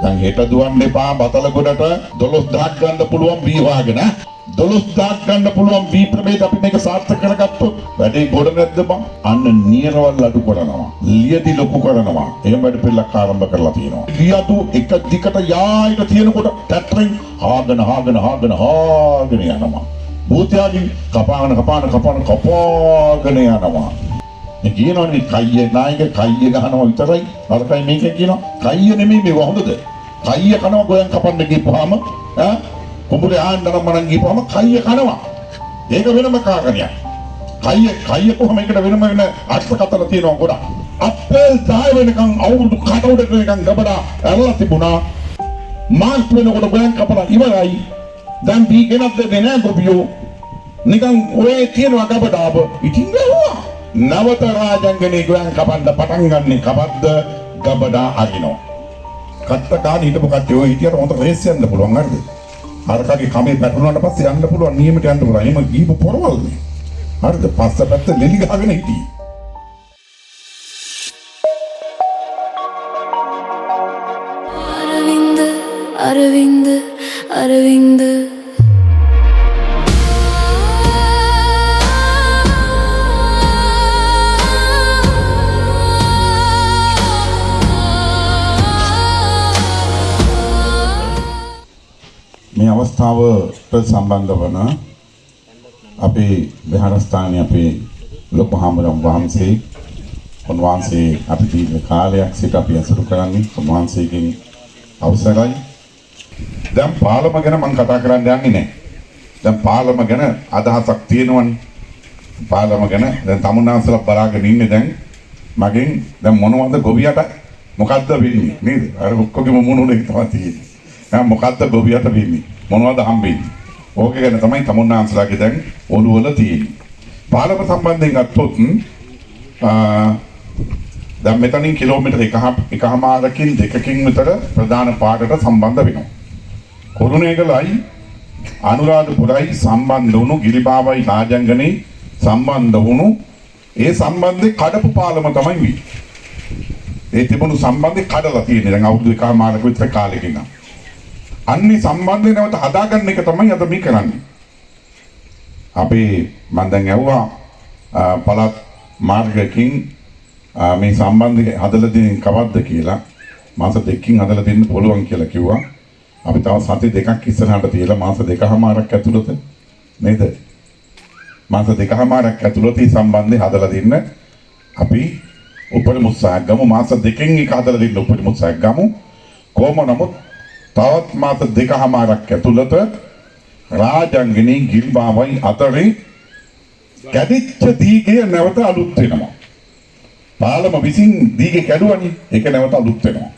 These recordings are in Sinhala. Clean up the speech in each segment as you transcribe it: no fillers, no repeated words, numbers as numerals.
දැන් හෙට දුවන්න එපා බතලගොඩට 12000ක් ගන්න පුළුවන් වී වාගෙන 12000ක් ගන්න පුළුවන් වී ප්‍රභේද අපි මේක සාර්ථක කරගත්තොත් වැඩේ ගොඩ නැද්ද බං? අන්න නියරවල් අඩු කරනවා. ලියදි ලොකු කරනවා. එහෙම වැඩ පිළිලක් ආරම්භ කරලා තියෙනවා. ලියතු එක දිකට යායක තියෙනකොට ටැක්ටරෙන් හාගෙන යනවා. භූතයාගෙන් කපාගෙන යනවා. මේ කියනවනේ කයිය නායක කයිය ගහනවා විතරයි. අරකයි මේක කියනවා. කයිය නෙමෙයි මේ වහොඳද? කයිය කනවා ගෝයන් කපන්න ගිහපුවාම කුඹුරේ ආන්නනම් මනන් ගිහපුවාම කයිය කනවා. ඒක වෙනම කාරණයක්. කයිය කොහොම එකට වෙනම වෙන අර්ථකථන තියෙනවා ගොඩක්. අප්‍රේල් 10 වෙනකන් අවුරුදු කටවුඩට වෙනකන් ගබඩා ඇරලා තිබුණා. මාර්ච් වෙනකොට ගෝයන් කපලා ඉවරයි. දැන් දී ගෙනත් දෙන්නේ නැහැ ගොබියෝ. නිකන් ඔය තියෙනවා ගබඩාව. ඉතින් ගහුවා. නවත රාජංගනේ ගෝයන් කපන්න පටන් ගන්නේ කවද්ද? ගබඩා අරිනවා. කත්ත කාණ හිටපු කට්ටිය ඔය හිටියට හොඳ රේස් යන්න පුළුවන් හරිද? අරකගේ කමේ පැටලුණාට පස්සේ යන්න පුළුවන් නියමයට යන්න පුළුවන්. එහෙම ගිහපු පොරවල්නේ. හරිද? පස්සපැත්ත ලෙලි ගහගෙන හිටියේ. අරවින්ද මේ අවස්ථාවට සම්බන්ධ වන අපේ විහාරස්ථානයේ අපේ ලොකු හාමුදුරුවෝ වහන්සේ උන්වහන්සේ අපි දීර්ඝ කාලයක් සිට අපි අසුරු කරන්නේ උන්වහන්සේගෙන් අවසරයි. දැන් පාලම ගැන මම කතා කරන්න යන්නේ නැහැ. දැන් පාලම ගැන අදහසක් තියෙනවනේ. පාලම ගැන දැන් තමුන්නාන්සලා බලාගෙන ඉන්නේ දැන් මගෙන් දැන් මොනවද ගොවියට මොකද්ද වෙන්නේ නේද? අර ඔක්කොගේම මොනුනේ තමයි තියෙන්නේ. දැන් මොකද්ද ගොවියට වෙන්නේ? මොනවද හම්බෙන්නේ? ඕක ගැන තමයි තමුන්නාන්සලාගේ දැන් ඔළුවල තියෙන්නේ. පාලම සම්බන්ධයෙන් ගත්තොත් දැන් මෙතනින් කිලෝමීටර් එකමාරකින් දෙකකින් විතර ප්‍රධාන පාරට සම්බන්ධ වෙනවා. කුරුණෑගලයි අනුරාධපුරයි සම්බන්ධ වුණු ගිරිබාවයි රාජංගනේ සම්බන්ධ වුණු ඒ සම්බන්ධේ කඩපු පාලම තමයි මේ. ඒ තිබුණු සම්බන්ධේ කඩලා තියෙන්නේ දැන් අවුරුදු එකමාරක විතර කාලෙකින්. අන්නේ සම්බන්ධේ නැවත හදාගන්න එක තමයි අද මේ කරන්නේ. අපි මම දැන් ඇහුවා පළාත් මාර්ගකින් මේ සම්බන්ධය හදලා දෙන්නේ කවද්ද කියලා මාස දෙකකින් හදලා දෙන්න පුළුවන් කියලා කිව්වා. අපි තව සති දෙකක් ඉස්සරහට තියලා මාස දෙකමාරක් ඇතුළත නේද? මාස දෙකමාරක් ඇතුළත මේ සම්බන්ධය හදලා දෙන්න අපි උපරිම උත්සාහයක් ගමු. මාස දෙකකින් එක හදලා දෙන්න උපරිම උත්සාහයක් ගමු. කොහොම නමුත් තවත් මාස දෙකමාරක් ඇතුළත රාජංගනේ ගිල්බාවයි අතරේ කැඩිච්ච දීගේ නැවත අලුත් වෙනවා. පාලම විසින් දීගේ කැඩුවනේ ඒක නැවත අලුත් වෙනවා.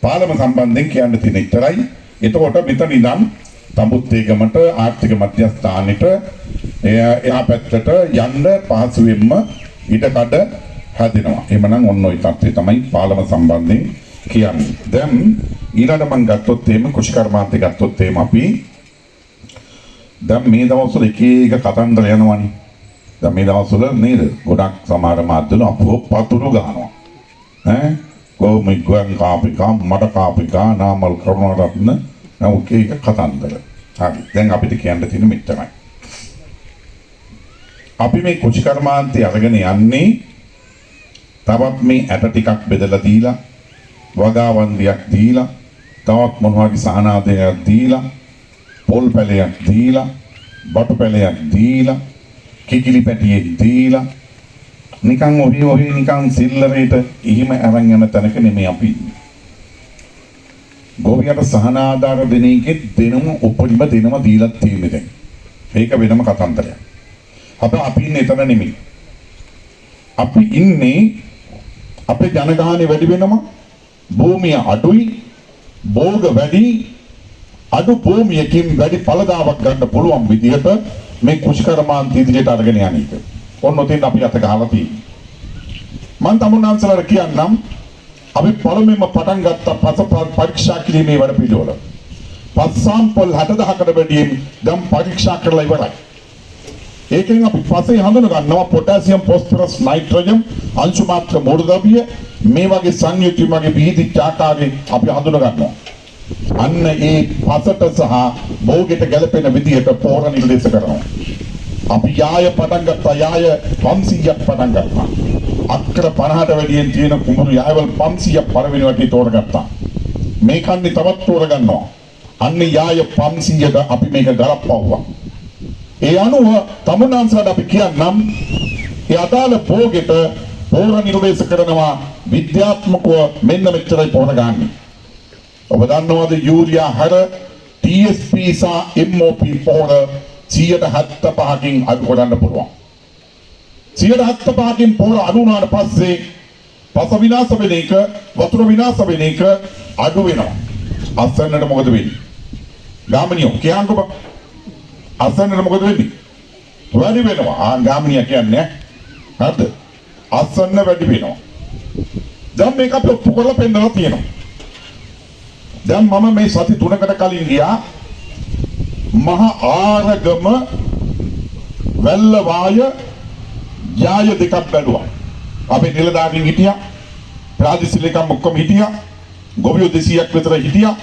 පාලම සම්බන්ධයෙන් කියන්න තියෙන ඉතරයි. එතකොට මෙතන ඉඳන් තඹුත්තේගමට ආර්ථික මධ්‍යස්ථානෙට එහා පැත්තට යන්න පහසුවෙන්ම ඉඩකඩ හැදෙනවා. එහෙමනම් ඔන්න ඔය තත්ත්වය තමයි පාලම සම්බන්ධයෙන් කියන්නේ. දැන් ඊළඟට මම ගත්තොත් එහෙම කුෂිකර්මාන්තේ ගත්තොත් එහෙම අපි දැන් මේ දවස්වල එක එක කතන්දර යනවනේ. දැන් මේ දවස්වල නේද ගොඩක් සමහර මාධ්‍යවල අපෝ පතුරු ගන්නවා. කොහොමද ගෝයන් කාපිකා මඩ කාපිකා නාමල් කරුණාරත්න නෝකේ කතන්දර. හරි. දැන් අපිට කියන්න තියෙන මෙච්චරයි. අපි මේ කුෂිකර්මාන්තය අරගෙන යන්නේ තවත් මේ ඇට ටිකක් බෙදලා දීලා වගාවන්දියක් දීලා තවත් මොනවාගේ සහනාදයක් දීලා පොල් පැලයක් දීලා බටු පැලයක් දීලා කිකිලි පැටියෙක් දීලා නිකන් ඔහි නිකන් සිල්ලරේට ඉහිම අරන් යන තැනක නෙමෙයි අපි. ගෝවියට සහන ආධාර දෙන එකේ දෙනම උපරිම දෙනම දීලා තියෙන්නේ දැන්. ඒක වෙනම කතන්දරයක්. අපි ඉන්නේ එතන නෙමෙයි. අපි ඉන්නේ අපේ ජනගහනය වැඩි වෙනවා. භූමිය අඩුයි. භෝග වැඩි. අඩු භූමියකින් වැඩි ඵලදාවක් ගන්න පුළුවන් විදිහට මේ කුෂිකර්මාන්ත ඉදිරියට අරගෙන යන එක. ඔන්න ඔතෙන් අපි අත ගහලා තියෙන්නේ. මම තමුන්නාන්සලාට කියන්නම් අපි පළමුවෙන්ම පටන් ගත්ත පස පරීක්ෂා කිරීමේ වැඩ පිළිවෙල. පස් සාම්පල් 60000කට වැඩියෙන් දැන් පරීක්ෂා කරලා ඉවරයි. ඒකෙන් අපි පස්සේ හඳුන ගන්නවා පොටෑසියම් ෆොස්ෆරස් නයිට්‍රජන් අංශු මාත්‍ර මූලද්‍රව්‍ය මේ වගේ සංයුති වගේ විහිදිච්ච ආකාරයෙන් අපි හඳුන ගන්නවා. අන්න ඒ පසට සහ භෝගෙට ගැලපෙන විදිහට පෝර නිර්දේශ කරනවා. අපි යාය පටන් ගත්තා යාය 500ක් පටන් ගත්තා. අක්කර 50ට වැඩියෙන් තියෙන කුඹුරු යායවල 500ක් පළවෙනි වටේ තෝරගත්තා. මේ කන්නේ තවත් තෝරගන්නවා. අන්න යාය 500ට අපි මේක ගලප්පවුවා. ඒ අනුව තමුන්නාන්සලාට අපි කියන්නම් ඒ අදාළ භෝගෙට පෝර නිර්දේශ කරනවා විද්‍යාත්මකව මෙන්න මෙච්චරයි පෝර ගන්න. ඔබ දන්නවද යූරියා හැර TSP සහ MOP පෝර 175කින් අඩු කරන්න පුළුවන්. 175කින් පෝර අඩු වුණාට පස්සේ පස විනාශ වෙන එක වතුර විනාශ වෙන එක අඩු වෙනවා. අසන්නට මොකද වෙන්නේ? ගාමිනියෝ කියන්නකො අසන්නට මොකද වෙන්නේ? වැඩි වෙනවා. ගාමිනියා කියන්නේ හරිද? අසන්න වැඩි වෙනවා. දැන් මේක අපි ඔප්පු කරලා පෙන්නලා තියෙනවා. දැන් මම මේ සති 3කට කලින් ගියා මහා ආරගම වැල්ලවාය යාය දෙකක් බැලුවා. අපේ නිලධාරීන් හිටියා, ප්‍රාදේශීයකම් ඔක්කොම හිටියා, ගොවියෝ 200ක් විතර හිටියා.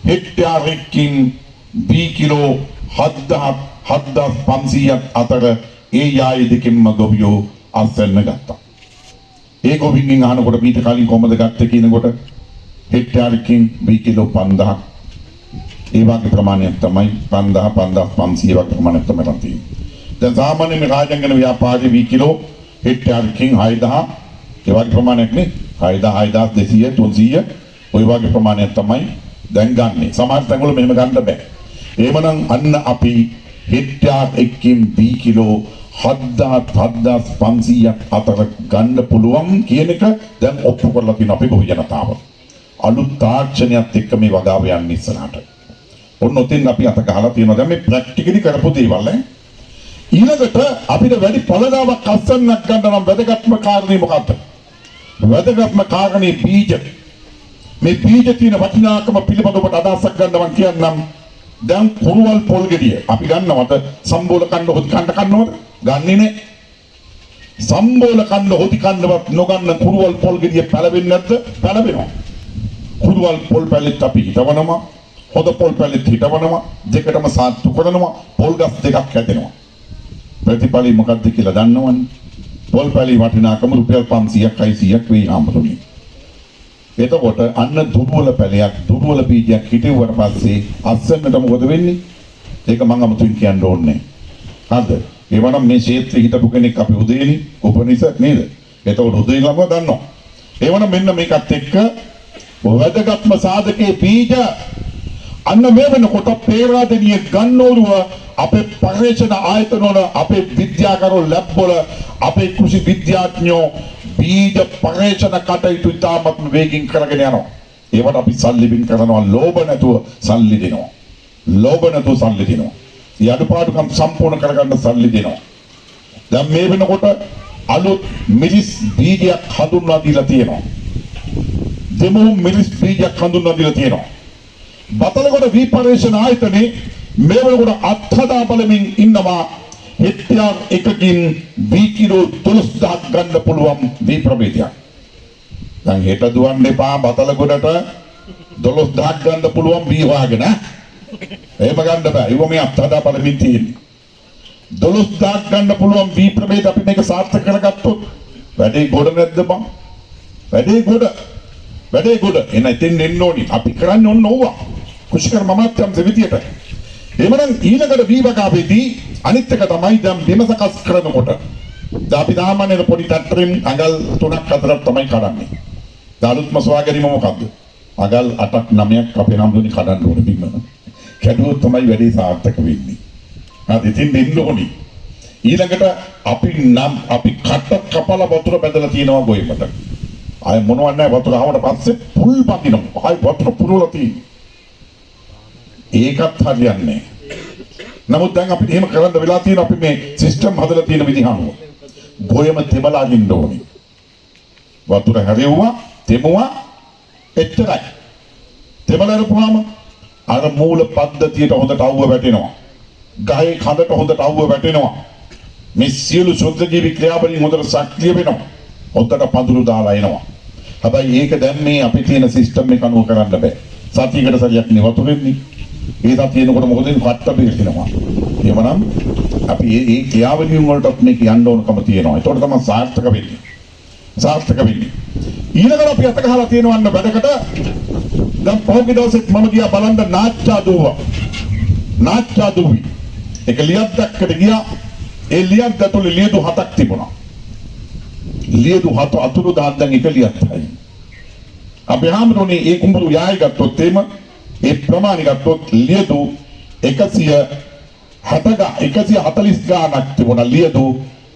හෙක්ටාරයකින් B කිලෝ 7500ක් අතර ඒ යාය දෙකෙන්ම ගොවියෝ අස්වැන්න ගත්තා. ඒ ගොවින්ගෙන් අහනකොට මීට කලින් කොහමද ගත්තේ කියනකොට හෙක්ටාරයකින් B කිලෝ 5000ක් ඒ වගේ ප්‍රමාණයක් තමයි 5500 වගේ ප්‍රමාණයක් තමයි තියෙන්නේ. දැන් සාමාන්‍ය මේ රාජංගන ව්‍යාපාරයේ V කිලෝ හෙක්ටාරයකින් 6000 ඒ වගේ ප්‍රමාණයක් නේ 6000 6200 300 ওই වගේ ප්‍රමාණයක් තමයි දැන් ගන්නෙ. සමහර තැන්වල මෙහෙම ගන්න බෑ. එහෙමනම් අන්න අපි හෙක්ටාර් එකකින් V කිලෝ 7500ක් අතර ගන්න පුළුවන් කියන එක දැන් ඔප්පු කරලා තියෙන අපේ ගොවි ජනතාව. අලුත් තාක්ෂණයත් එක්ක මේ වගාව යන්නේ ඉස්සරහට. ඔන්න ඔතෙන් අපි අත ගහලා තියෙනවා. දැන් මේ ප්‍රැක්ටිකලි කරපු දේවල් ඈ. ඊළඟට අපිට වැඩි පළදාවක් අස්සන්නක් ගන්න නම් වැදගත්ම කාරණේ මොකක්ද? වැදගත්ම කාරණේ බීජ. මේ බීජ තියෙන වටිනාකම පිළිබඳව ඔබට අදහසක් ගන්න මම කියන්නම්. දැන් කුරුවල් පොල් ගෙඩිය අපි ගන්නවද? සම්බෝල කන්න හොදි කන්න කන්නවද? ගන්නේ නැහැ. සම්බෝල කන්න හොදි කන්නවත් නොගන්න කුරුවල් පොල් ගෙඩිය පැලවෙන්නේ නැද්ද? පැලවෙනවා. කුරුවල් පොල් පැලෙත් අපි හිටවනවා. හොද පොල් පැලෙත් හිටවනවා. දෙකටම සාත්තු කරනවා. පොල් ගස් දෙකක් හැදෙනවා. ප්‍රතිඵලයි මොකක්ද කියලා දන්නවනේ. පොල් පැලි වටිනාකම රුපියල් 500ක් 600ක් වෙයි ආම්බරුනේ. එතකොට අන්න දුර්වල පැලයක් දුර්වල බීජයක් හිටෙව්වට පස්සේ අස්සන්නට මොකද වෙන්නේ? ඒක මම අමුතුවෙන් කියන්න ඕනේ නැහැ. හරිද? ඒවනම් මේ ක්ෂේත්‍රෙ හිටපු කෙනෙක් අපි උදේනි උපනිෂ නේද? එතකොට උදේ ළම දන්නවා. ඒවනම් මෙන්න මේකත් එක්ක වැදගත්ම සාධකයේ බීජ අන්න මේ වෙනකොට පේරාදෙනිය ගන්නෝරුව අපේ පරිශන ආයතන වල අපේ විද්‍යාකරු ලැබ් වල අපේ කෘෂි විද්‍යාඥයෝ බීජ පරිශන කටයුතු ඉතාමත් වේගින් කරගෙන යනවා. ඒවට අපි සල්ලි බින් කරනවා ලෝභ නැතුව සල්ලි දෙනවා. ලෝභ නැතුව සල්ලි දෙනවා. ඒ අඩුපාඩුකම් සම්පූර්ණ කරගන්න සල්ලි දෙනවා. දැන් මේ වෙනකොට අලුත් මිලිස් බීජයක් හඳුන්වා දීලා තියෙනවා. දෙමු මිලිස් බීජයක් හඳුන්වා දීලා තියෙනවා. බතලගොඩ විපර්යේෂණ ආයතනයේ මේ වෙනකොට අත්හදා බලමින් ඉන්නවා හෙක්ටාර් එකකින් V කිලෝ 12000ක් ගන්න පුළුවන් V ප්‍රභේදයක්. දැන් හෙට දුවන්න එපා බතලගොඩට 12000ක් ගන්න පුළුවන් V වාගෙන එහෙම ගන්න බෑ. ඒක මේ අත්හදා බලමින් තියෙන්නේ. 12000ක් ගන්න පුළුවන් V ප්‍රභේද අපි මේක සාර්ථක කරගත්තොත් වැඩේ ගොඩ නැද්ද බං? වැඩේ ගොඩ. වැඩේ ගොඩ. එන ඉතින් එන්න ඕනි. අපි කරන්නේ ඕන ඕවා. කුෂිකර මමත්යම් දෙවිදියට. එමනම් ඊළඟට වීවකාවේදී අනිත් එක තමයි දැන් බිම සකස් කරනකොට දැන් අපි සාමාන්‍යයෙන් පොඩි ට්‍රැක්ටරෙන් අඟල් 3ක් 4ක් තමයි කඩන්නේ. දාලුත්ම සොයාගැනීම මොකද්ද? අඟල් 8ක් 9ක් අපේ නම්දුනි කඩන්න ඕනේ බිම. කැඩුවොත් තමයි වැඩේ සාර්ථක වෙන්නේ. හරි ඉතින් දෙන්න ඕනි. ඊළඟට අපි කට කපලා වතුර බැදලා තියෙනවා ගොයකට. ආය මොනවද නැහැ වතුර ආවට පස්සේ පුල් බඳිනවා. ආය වතුර පුරවලා තියෙන්නේ. ඒකත් හරියන්නේ නැහැ. නමුත් දැන් අපිට එහෙම කරන්න වෙලා තියෙන අපි මේ සිස්ටම් හදලා තියෙන විදිහ අනුව. ගොයම තෙමලා ගින්න ඕනේ. වතුර හැරෙව්වා, තෙමුවා එච්චරයි. තෙමලා ඉරපුවාම අර මූල පද්ධතියට හොඳට අවුව වැටෙනවා. ගහේ කඳට හොඳට අවුව වැටෙනවා. මේ සියලු සුද්ධ ජීවි ක්‍රියාවලින් හොඳට සක්‍රිය වෙනවා. හොඳට පඳුරු දාලා එනවා. හැබැයි ඒක දැන් මේ අපි තියෙන සිස්ටම් එක අනුව කරන්න බෑ. සතියකට සරියක් නේ වතුරෙන්නේ. ඒ සතියනකොට මොකද වෙන්නේ? කට්ට බිහිනවා. එහෙමනම් අපි මේ ක්‍රියාවලියන් වලට මේක යන්න ඕනකම තියෙනවා. ඒතකොට තමයි සාර්ථක වෙන්නේ. සාර්ථක වෙන්නේ. ඊළඟට අපි අත ගහලා තියෙනවා අන්න වැඩකට. දැන් පොහොගේ දවසෙත් මම ගියා බලන්න නාට්‍යාදුව. නාට්‍යාදුවි. ඒක ලියක් දැක්කට ගියා. ඒ ලියක් ඇතුලේ ලියදු 7ක් තිබුණා. ලියදු 7 අතුරු දාන් දැන් එක ලියක් තමයි. අපි හැමෝනේ ඒ කුඹුරු යායි ගත්තොත් එම ඒ ප්‍රමාණය ගත්තොත් ලියදු 140 ගානක් තිබුණා ලියදු.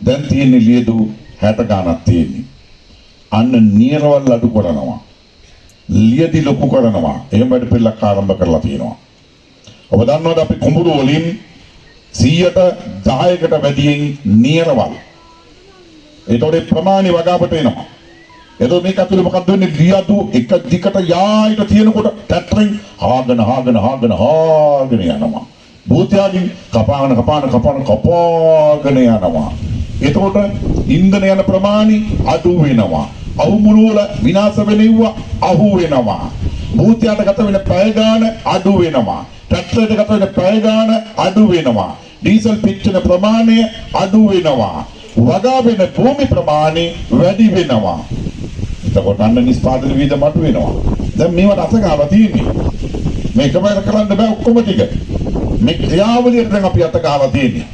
දැන් තියෙන්නේ ලියදු 60 ගානක් තියෙන්නේ. අන්න නියරවල් අඩු කරනවා. ලියදි ලොකු කරනවා. එහෙම වැඩ පිළිලක් ආරම්භ කරලා තියෙනවා. ඔබ දන්නවද අපි කුඹුරු වලින් 10%කට වැඩියෙන් නියරවල්. ඒතකොට ප්‍රමාණි වගාවට එනවා. එතකොට මේක ඇතුලේ මොකක්ද වෙන්නේ? ලියදු එක දිකට යායට තියෙනකොට ටැටරින් හාගෙන යනවා. භූතයාගෙන් කපාගෙන යනවා. එතකොට ඉන්ධන යන ප්‍රමාණි අඩු වෙනවා. අහුමුළු වල විනාශ වෙනෙව්වා අහු වෙනවා. භූතයාට ගත වෙන පැය ගාන අඩු වෙනවා. ට්‍රැක්ටරයට ගත වෙන පැය ගාන අඩු වෙනවා. ඩීසල් පිච්චෙන ප්‍රමාණය අඩු වෙනවා. වගා වෙන භූමි ප්‍රමාණය වැඩි වෙනවා. එතකොට අන්න නිෂ්පාදන වියදම අඩු වෙනවා. දැන් මේවට අතගාලා තියෙන්නේ. මේකම කරන්න බෑ ඔක්කොම ටික. මේ ක්‍රියාවලියට දැන් අපි අතගාලා තියෙන්නේ.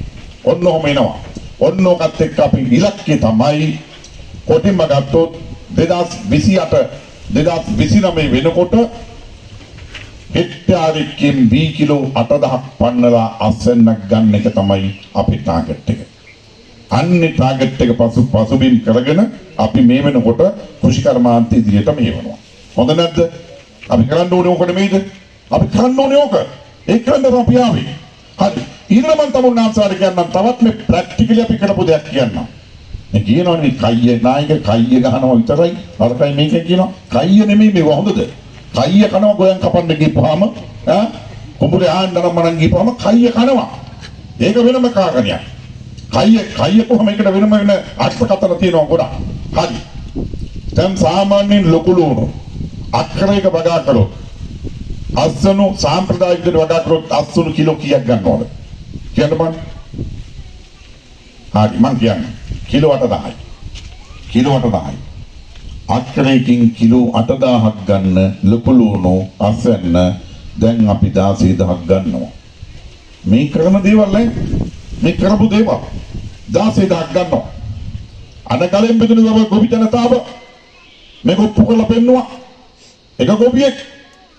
ඔන්න ඔහම එනවා. ඔන්න ඔකත් එක්ක අපි ඉලක්කය තමයි කොටින්ම ගත්තොත් 2029 වෙනකොට හෙක්ටාරයකින් බී කිලෝ 8000ක් පන්නලා අස්වැන්නක් ගන්න එක තමයි අපේ ටාගට් එක. අන්නේ ටාගට් එක පසුබිම් කරගෙන අපි මේ වෙනකොට කෘෂිකර්මාන්ත ඉදිරියට මෙහෙවනවා. හොඳ නැද්ද? අපි කරන්න ඕනේ ඕක නෙමෙයිද? අපි කරන්න ඕනේ ඕක. ඒක කරන්න අපි ආවේ. හරි. ඊළඟ මම තමුන් ආන්සර් කියන්නම් තවත් මේ ප්‍රැක්ටිකලි අපි කරපු දෙයක් කියන්නම්. මේ කියනවනේ කයිය නායක කයිය ගහනවා විතරයි. අරකයි මේක කියනවා. කයිය නෙමෙයි මේ හොඳද? කයිය කනවා ගෝයන් කපන්න ගිහපුවාම කුඹුරේ ආන්නනම් මනන් ගිහපුවාම කයිය කනවා. ඒක වෙනම කාරණයක්. කයිය කොහොම එකට වෙනම වෙන අර්ථකථන තියෙනවා ගොඩක්. හරි. දැන් සාමාන්‍යයෙන් ලොකු ලුණු අක්කරයක වගා කරොත් අස්සනු සාම්ප්‍රදායික විදිහට වගා කරොත් අස්සනු කිලෝ කීයක් ගන්නවද? කියන්න බං. හරි මං කියන්නේ කිලෝ 8000යි. කිලෝ 8000යි. අක්කරයකින් කිලෝ 8000ක් ගන්න ලොකු ලුණු අස්සන්න දැන් අපි 16000ක් ගන්නවා. මේ කරන දේවල් නේ මේ කරපු දේවල් 16000ක් ගන්නවා. අනකලෙන් බෙදුණු ගොවි ජනතාව මේක ඔප්පු කරලා පෙන්නුවා. එක ගොවියෙක්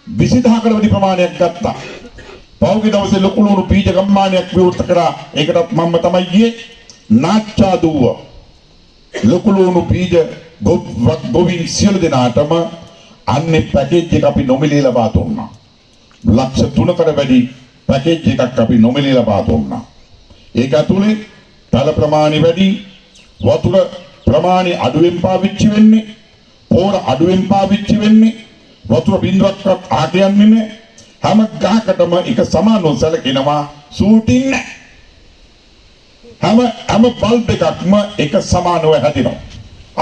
20000කට වැඩි ප්‍රමාණයක් ගත්තා. පහුගිය දවසේ ලොකු ලුණු බීජ ගම්මානයක් විවෘත කරා. ඒකටත් මම තමයි ගියේ. නාට්‍යාදුව ලොකු ලුණු බීජ ගොවින් සියලු දෙනාටම අන්නේ පැකේජ් එක අපි නොමිලේ ලබා දුන්නා. ලක්ෂ 3කට වැඩි පැකේජ් එකක් අපි නොමිලේ ලබා දුන්නා. ඒක ඇතුලේ තල ප්‍රමාණය වැඩි, වතුර ප්‍රමාණය අඩුවෙන් පාවිච්චි වෙන්නේ, පොර අඩුවෙන් පාවිච්චි වෙන්නේ, වතුර බින්දුවක්වත් ආට යන්නේ නැහැ. හැම ගහකටම එක සමානව සැලකෙනවා සූටින් නැහැ. හැම බල්බ් එකක්ම එක සමානව හැදෙනවා.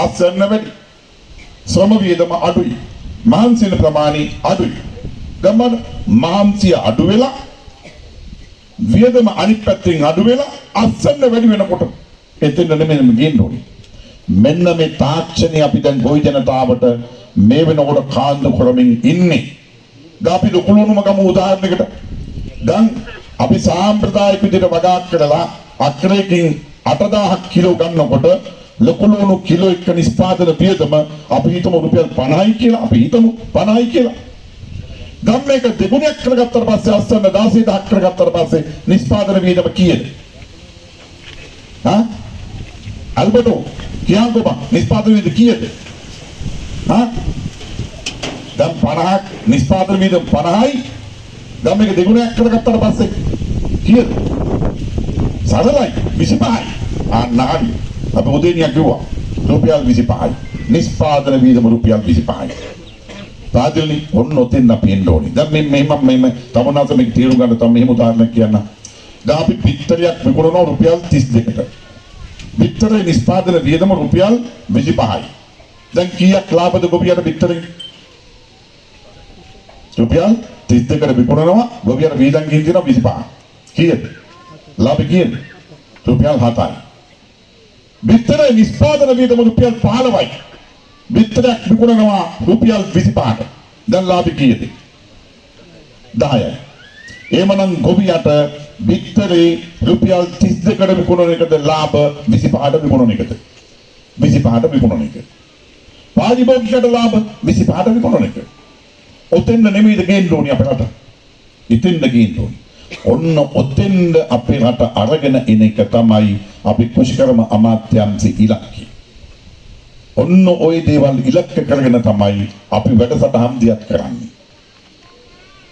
අස්සන්න වැඩි. ශ්‍රම වියදම අඩුයි. මහන්සින ප්‍රමාණය අඩුයි. ගමන මහන්සිය අඩු වෙලා වියදම අනිත් පැත්තෙන් අඩු වෙලා අස්සන්න වැඩි වෙනකොට එතෙන් නෙමෙයි ගේන්න ඕනේ. මෙන්න මේ තාක්ෂණي අපි දැන් ගොවි ජනතාවට මේ වෙනකොට කාන්දු කරමින් ඉන්නේ. දැන් අපි ලොකුලුණුම ගමු උදාහරණයකට. දැන් අපි සාම්ප්‍රදායික විදිහට වගා කරලා අක්‍රයකින් 8000ක් කිලෝ ගන්නකොට ලොකුලුණු කිලෝ එක නිෂ්පාදන වියදම අපි හිතමු රුපියල් 50යි කියලා. අපි හිතමු 50යි කියලා. ගම් මේක දෙගුණයක් කරගත්තට පස්සේ අස්සන්න 16000ක් කරගත්තට පස්සේ නිෂ්පාදන වියදම කීයද? අල්බටෝ කියන්කෝ බං නිෂ්පාදන වියදම කීයද? දැන් 50ක් නිෂ්පාදන වියදම 50යි. ගම් මේක දෙගුණයක් කරගත්තට පස්සේ කීයද? සරලයි 25යි. අන්න හරි. අපි උදේනියක් කිව්වා රුපියල් 25යි. නිෂ්පාදන වියදම රුපියල් 25යි. තාදෙලි ඔන්න ඔතෙන් අපි එන්න ඕනේ. දැන් මේ තමනාස මේක තීරු ගන්න තම මෙහෙම උදාහරණයක් කියන්න. දැන් අපි පිටරයක් විකුණනවා රුපියල් 32කට. පිටරේ නිෂ්පාදන වියදම රුපියල් 25යි. දැන් කීයක් ලාභද ගොවියට බිත්තරේ? රුපියල් 32කට විකුණනවා ගොවියට වීදම් ගිහින් දෙනවා 25. කීයද? ලාභ කීයද? රුපියල් 7යි. බිත්තරේ නිෂ්පාදන වියදම රුපියල් 15යි. බිත්තරයක් විකුණනවා රුපියල් 25ට. දැන් ලාභ කීයද? 10යි. එමනම් ගොවියට බිත්තරේ රුපියල් 32කට විකුණන එකද ලාභ 25ට විකුණන එකද? 25ට විකුණන එක. පාරිභෝගිකයට ලාභ 25ට විකුණන එක. ඔතෙන්ද නෙමෙයිද ගේන්න ඕනේ අපේ රට. ඉතින්ද ගේන්න ඕනේ. ඔන්න ඔතෙන්ද අපේ රට අරගෙන එන එක තමයි අපි කුෂිකර්ම අමාත්‍යාංශ ඉලක්කය. ඔන්න ওই දේවල් ඉලක්ක කරගෙන තමයි අපි වැඩසටහන් දියත් කරන්නේ.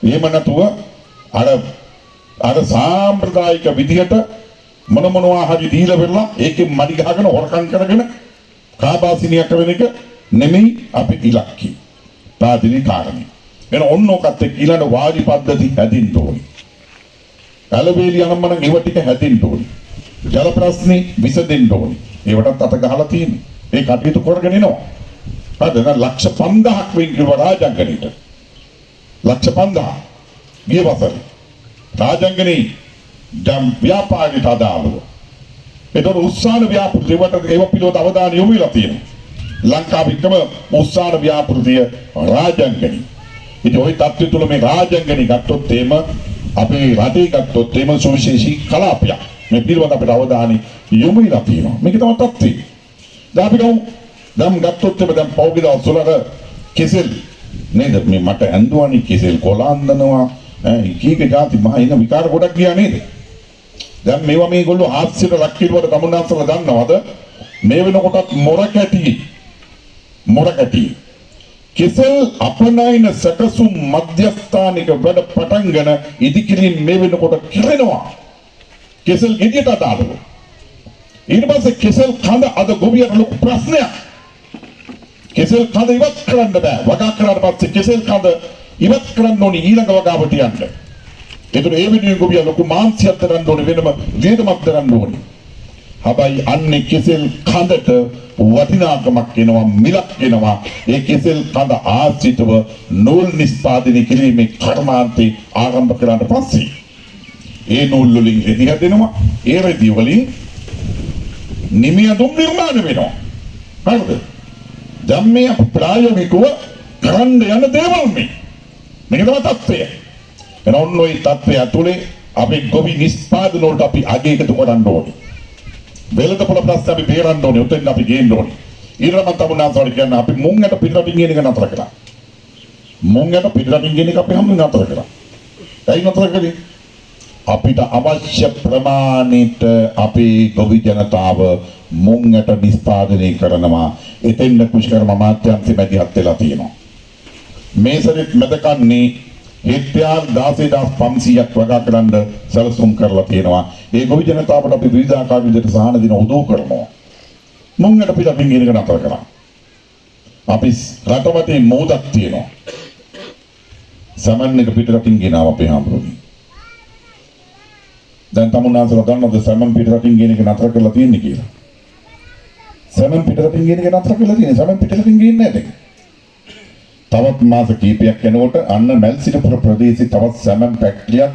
එහෙම නැතුව අර සාම්ප්‍රදායික විදියට මොනවා හරි දීලා වෙලා ඒකෙන් මඩි ගහගෙන හොරකම් කරගෙන කාබාසිනිය කරන එක නෙමෙයි අපි ඉලක්කය. තාදිනේ කාරණේ. එන ඔන්න ඔකත් එක්ක ඊළඟ වාඩි පද්ධති හැදින්න ඕනේ. කලබේලි අනම්මන ඒව ටික හැදින්න ඕනේ. ජල ප්‍රශ්නේ විසඳෙන්න ඕනේ. ඒවටත් අත ගහලා තියෙන්නේ. ඒ කටයුතු කරගෙන එනවා. හරිද? දැන් ලක්ෂ 5000ක් වෙන් කිව්වා රාජංගනීට. ලක්ෂ 5000 ගිය වසරේ. රාජංගනී ජම් ව්‍යාපාරික අදාළව. ඒතර උස්සාන ව්‍යාපෘතිවට ඒව පිළිවෙත අවධානය යොමු වෙලා තියෙනවා. ලංකාවේ එකම උස්සාන ව්‍යාපෘතිය රාජංගනී. ඉතින් ওই තත්ත්වය තුළ මේ රාජංගනී ගත්තොත් එහෙම අපේ රටේ ගත්තොත් එහෙම සුවිශේෂී කලාපයක්. මේ පිළිවෙත අපිට අවධානය යොමු වෙලා තියෙනවා. මේක තමයි තත්ත්වය. දැන් අපි ගම් ගත්තොත් එහෙම දැන් පෞද්ගලික දවස්වල කෙසෙල් නේද මේ මට ඇඳුවනි කෙසෙල් කොලාන්දනවා කීක જાති මහ ඉන්න විකාර ගොඩක් ගියා නේද? දැන් මේවා මේගොල්ලෝ ආශ්චර්ය ලක් කිරුවට තමුන්නාන්සලා දන්නවද? මේ වෙනකොටත් මොර කැටි කෙසෙල් අපනයින සකසුම් මධ්‍යස්ථානික වැඩ පටන්ගෙන ඉදිකිරීම මේ වෙනකොට කරනවා. කෙසෙල් ගෙඩියට අදාළව. ඊට පස්සේ කෙසෙල් කඳ අද ගොවියට ලොකු ප්‍රශ්නයක්. කෙසෙල් කඳ ඉවත් කරන්න බෑ. වගා කරාට පස්සේ කෙසෙල් කඳ ඉවත් කරන්න ඕනේ ඊළඟ වගාවට යන්න. ඒතර ඒ වෙනුවෙන් ගොවියා ලොකු මාංශයක් දරන්න ඕනේ වෙනම වේදමක් දරන්න ඕනේ. හැබැයි අන්නේ කෙසෙල් කඳට වටිනාකමක් එනවා මිලක් එනවා. ඒ කෙසෙල් කඳ ආශ්‍රිතව නූල් නිෂ්පාදනය කිරීමේ කර්මාන්තේ ආරම්භ කරාට පස්සේ ඒ නූල් වලින් රෙදි හැදෙනවා. ඒ රෙදි වලින් නිමියදුම් නිර්මාණය වෙනවා. හරිද? දැන් මේ ප්‍රායෝගිකව කරන්න යන දේවල් මේක තමයි තත්ත්වය. එනොන් ওই තත්ත්වය ඇතුලේ අපි ගොවි නිෂ්පාදන වලට අපි අගය එකතු කරන්න ඕනේ. වෙළඳපොළ ප්‍රශ්න අපි බේරන්න ඕනේ. උතෙන් අපි ගේන්න ඕනේ. ඊළඟ තමුන්නාන්සට කියන්න අපි මුංගට පිටරටින් ගෙන එක නතර කළා. මුංගට පිටරටින් ගෙන එක අපි හැම නතර කළා. ඒයි නතර කළේ අපිට අවශ්‍ය ප්‍රමාණයට අපේ ගොවි ජනතාව මුංගට නිෂ්පාදනය කරනවා. එතෙන් කුෂිකර්ම අමාත්‍යාංශ මැදිහත් වෙලා තියෙනවා. මේ සැරේ මැදකන්නේ හෙක්ටයාර් 16500ක් වගා කරන්න සැලසුම් කරලා තියෙනවා. ඒ ගොවි ජනතාවට අපි විවිධාකාර විදිහට සහන දෙන උදව් කරනවා. මුංගට පිටරටින් ගෙන එක නතර කරා. අපි රටවටේ මෝදක් තියෙනවා. සමන් එක පිටරටින් ගෙනාව අපේ හාමුදුරුවෝ. දැන් තමුන්නාන්සලා දන්නවද සමන් පිටරටින් ගෙන එක නතර කරලා තියෙන්නේ කියලා? සමන් පිටරටින් ගෙන එක නතර කරලා තියෙන්නේ. සමන් පිටරටින් ගින්නේ නැහැ. තවත් මාස කිහිපයක් යනකොට අන්න මැල්සිටිපුර ප්‍රදේශයේ තවත් සමන් ෆැක්ටරියක්